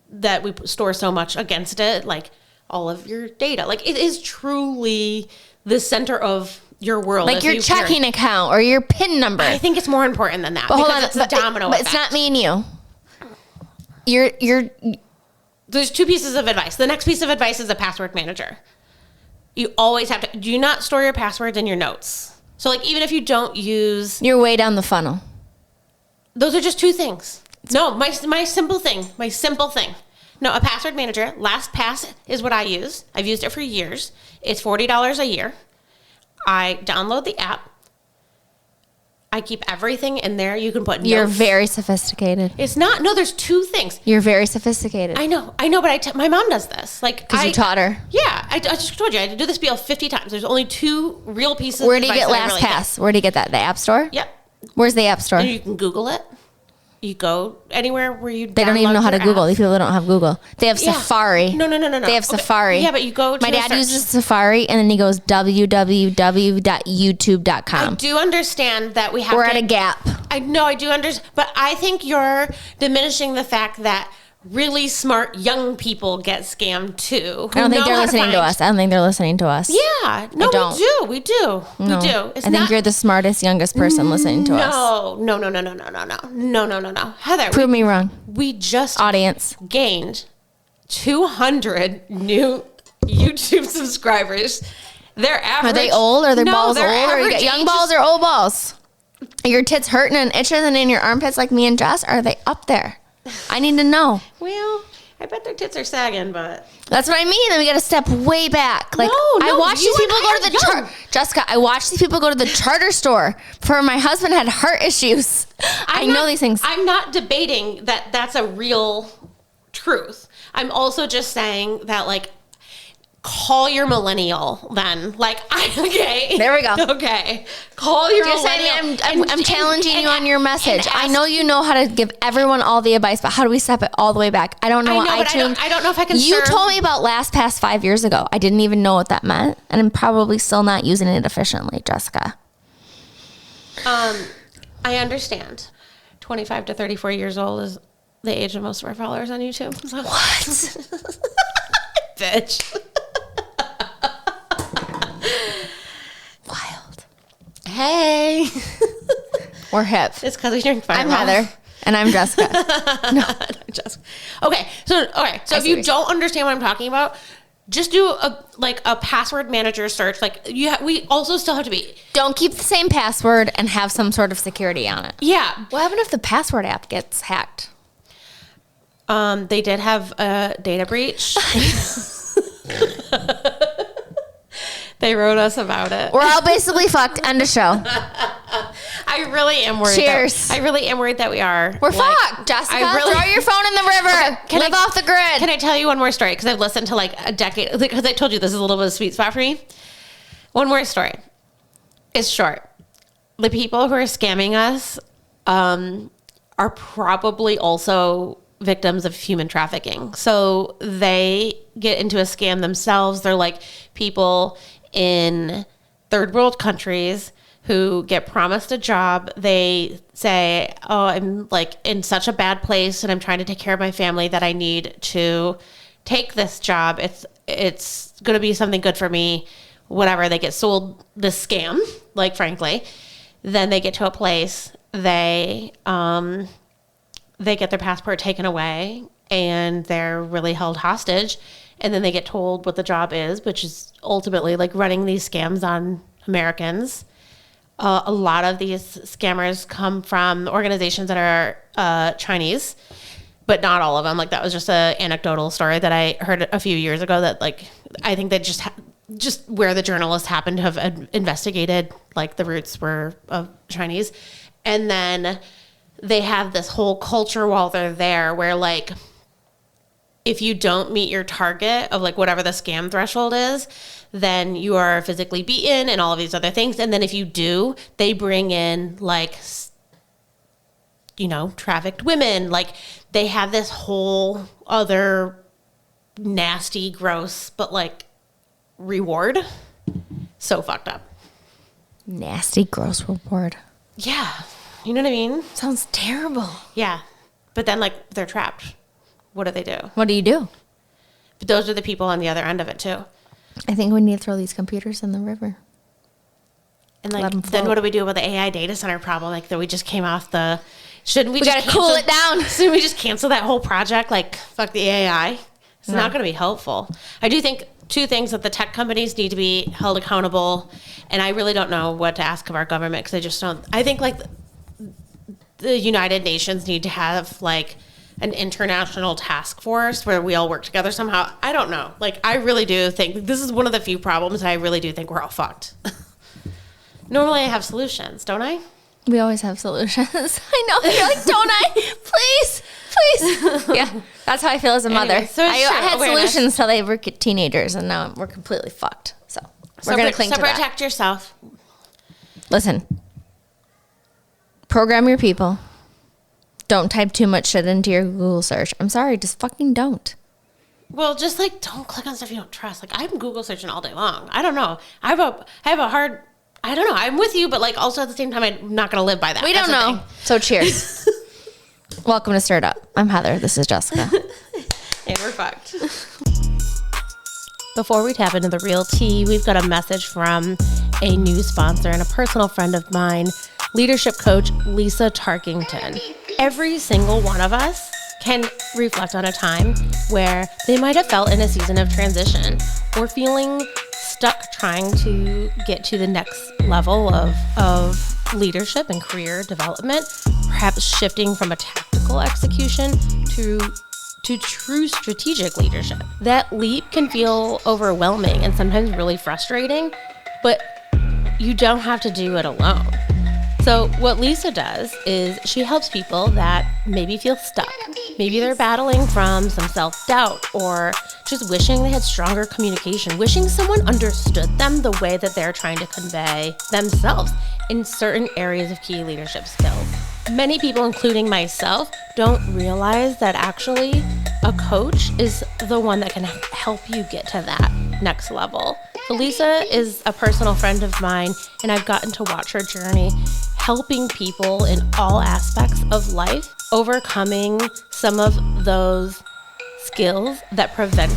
that we store so much against it, like all of your data, like it is truly the center of your world. Like your checking account or your PIN number. I think it's more important than that. But hold on, it's a domino but effect. it's not me and you. You're There's two pieces of advice. The next piece of advice is a password manager. You always have to, do not store your passwords in your notes. So like, even if you don't use, you're way down the funnel. those are just two things. No, my simple thing. No, a password manager. LastPass is what I use. I've used it for years. It's $40 a year. I download the app. I keep everything in there. You can put notes. You're very sophisticated. It's not. No, there's two things. You're very sophisticated. I know, but my mom does this. Like, because you taught her. Yeah, I just told you. I had to do this spiel 50 times. There's only two real pieces of Where do you advice get that I really LastPass? think. Where do you get that? The App Store? Yep. Where's the App Store? And you can Google it. You go anywhere where you They don't even know how to Google. These people don't have Google. They have Yeah. Safari. No. They have Safari. Yeah, but you go to My a dad search. uses Safari, and then he goes www.youtube.com. I do understand that we have We're to, at a gap. I know, I do understand. But I think you're diminishing the fact that really smart young people get scammed too. I don't think they're listening to us. I don't think they're listening to us. Yeah. No, don't. we do. No. We do. I think you're the smartest, youngest person listening to us. No. Heather, Prove me wrong. we just Audience. gained 200 new YouTube subscribers. Their average. Are they old? Are their balls their old? Or you got average young age balls or old balls? Are your tits hurting and itching and in your armpits like me and Jess? Are they up there? I need to know. Well, I bet their tits are sagging, but That's what I mean. Then we got to step way back. Like No, I watch you these people and go I to the are young. Jessica. I watch these people go to the charter store for my husband had heart issues. I know these things. I'm not debating that that's a real truth. I'm also just saying that, like, call your millennial then. Like, okay. There we go. Okay. Call your Just millennial. saying, I'm challenging you on your message. I ask- know you know how to give everyone all the advice, but how do we step it all the way back? I don't know. I know, what but iTunes. I don't know if I can You serve- told me about LastPass 5 years ago. I didn't even know what that meant, and I'm probably still not using it efficiently, Jessica. I understand. 25 to 34 years old is the age of most of our followers on YouTube. So. What? Bitch. Wild. Hey. We're hip. It's because we drink Fireball. I'm Heather, and I'm Jessica. Just okay. So if see you what don't understand what I'm talking about, just do a password manager search. Like we also still have to be. Don't keep the same password and have some sort of security on it. Yeah. What happened if the password app gets hacked? They did have a data breach. They wrote us about it. We're all basically fucked. End of show. I really am worried. Cheers. I really am worried that we are. We're fucked, Jessica. Throw your phone in the river. Can Live I- off the grid. Can I tell you one more story? Because I've listened to like a decade. Because I told you this is a little bit of a sweet spot for me. One more story. It's short. The people who are scamming us are probably also victims of human trafficking. So they get into a scam themselves. They're like people in third world countries who get promised a job. They say, oh, I'm like in such a bad place and I'm trying to take care of my family that I need to take this job. It's going to be something good for me, whatever. They get sold this scam, like, frankly. Then they get to a place, they get their passport taken away and they're really held hostage. And then they get told what the job is, which is ultimately like running these scams on Americans. A lot of these scammers come from organizations that are Chinese, but not all of them. Like that was just an anecdotal story that I heard a few years ago that like, I think they just where the journalists happened to have investigated, like the roots were of Chinese. And then they have this whole culture while they're there where like, if you don't meet your target of like whatever the scam threshold is, then you are physically beaten and all of these other things. And then if you do, they bring in like, you know, trafficked women. Like they have this whole other nasty, gross, but like reward. So fucked up. Nasty, gross reward. Yeah. You know what I mean? Sounds terrible. Yeah. But then, like, they're trapped. What do they do? What do you do? But those are the people on the other end of it, too. I think we need to throw these computers in the river. And, like, then what do we do about the AI data center problem? Like, that we just came off the... Shouldn't we just gotta cool it down. Shouldn't we just cancel that whole project? Like, fuck the AI. It's not going to be helpful. I do think two things, that the tech companies need to be held accountable. And I really don't know what to ask of our government, because I just don't... I think, like, the United Nations need to have, like, an international task force where we all work together somehow. I don't know. Like, I really do think... This is one of the few problems I really do think we're all fucked. Normally I have solutions, don't I? We always have solutions. I know. You're like, don't I? Please. Yeah. That's how I feel as a mother. Anyway, so I had solutions till they were teenagers, and now we're completely fucked. So we're going to cling to that. So protect yourself. Listen. Program your people. Don't type too much shit into your Google search. I'm sorry. Just fucking don't. Well, just, like, don't click on stuff you don't trust. Like, I'm Google searching all day long. I don't know. I have a hard... I don't know. I'm with you, but, like, also at the same time, I'm not going to live by that. We don't know. So cheers. Welcome to Stirred Up. I'm Heather. This is Jessica. And we're fucked. Before we tap into the real tea, we've got a message from a new sponsor and a personal friend of mine, leadership coach Lisa Tarkington. Every single one of us can reflect on a time where they might have felt in a season of transition or feeling stuck trying to get to the next level of leadership and career development, perhaps shifting from a tactical execution to true strategic leadership. That leap can feel overwhelming and sometimes really frustrating, but you don't have to do it alone. So what Lisa does is she helps people that maybe feel stuck. Maybe they're battling from some self-doubt or just wishing they had stronger communication, wishing someone understood them the way that they're trying to convey themselves in certain areas of key leadership skills. Many people, including myself, don't realize that actually a coach is the one that can help you get to that next level. So Lisa is a personal friend of mine, and I've gotten to watch her journey helping people in all aspects of life, overcoming some of those skills that prevent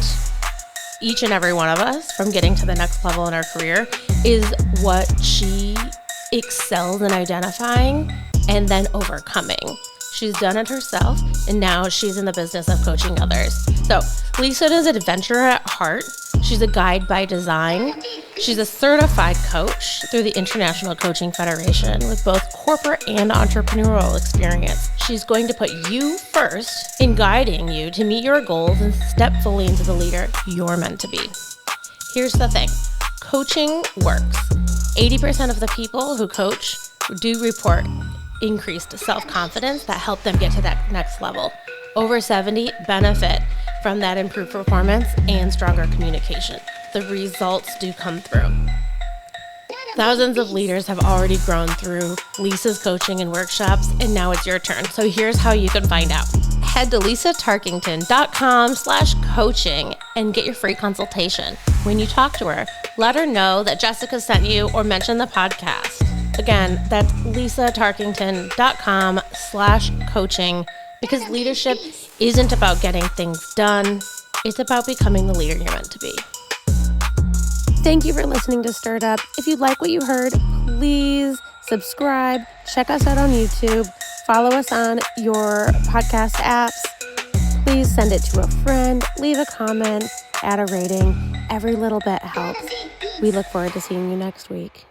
each and every one of us from getting to the next level in our career is what she excels in identifying and then overcoming. She's done it herself, and now she's in the business of coaching others. So Lisa is an adventurer at heart. She's a guide by design. She's a certified coach through the International Coaching Federation with both corporate and entrepreneurial experience. She's going to put you first in guiding you to meet your goals and step fully into the leader you're meant to be. Here's the thing. Coaching works. 80% of the people who coach do report increased self-confidence that help them get to that next level. Over 70 benefit from that improved performance and stronger communication. The results do come through. Thousands of leaders have already grown through Lisa's coaching and workshops, and now it's your turn. So here's how you can find out. Head to lisatarkington.com/coaching and get your free consultation. When you talk to her, let her know that Jessica sent you or mention the podcast. Again, that's lisatarkington.com/coaching, because leadership isn't about getting things done. It's about becoming the leader you're meant to be. Thank you for listening to Stirred Up. If you like what you heard, please subscribe. Check us out on YouTube. Follow us on your podcast apps. Please send it to a friend. Leave a comment. Add a rating. Every little bit helps. We look forward to seeing you next week.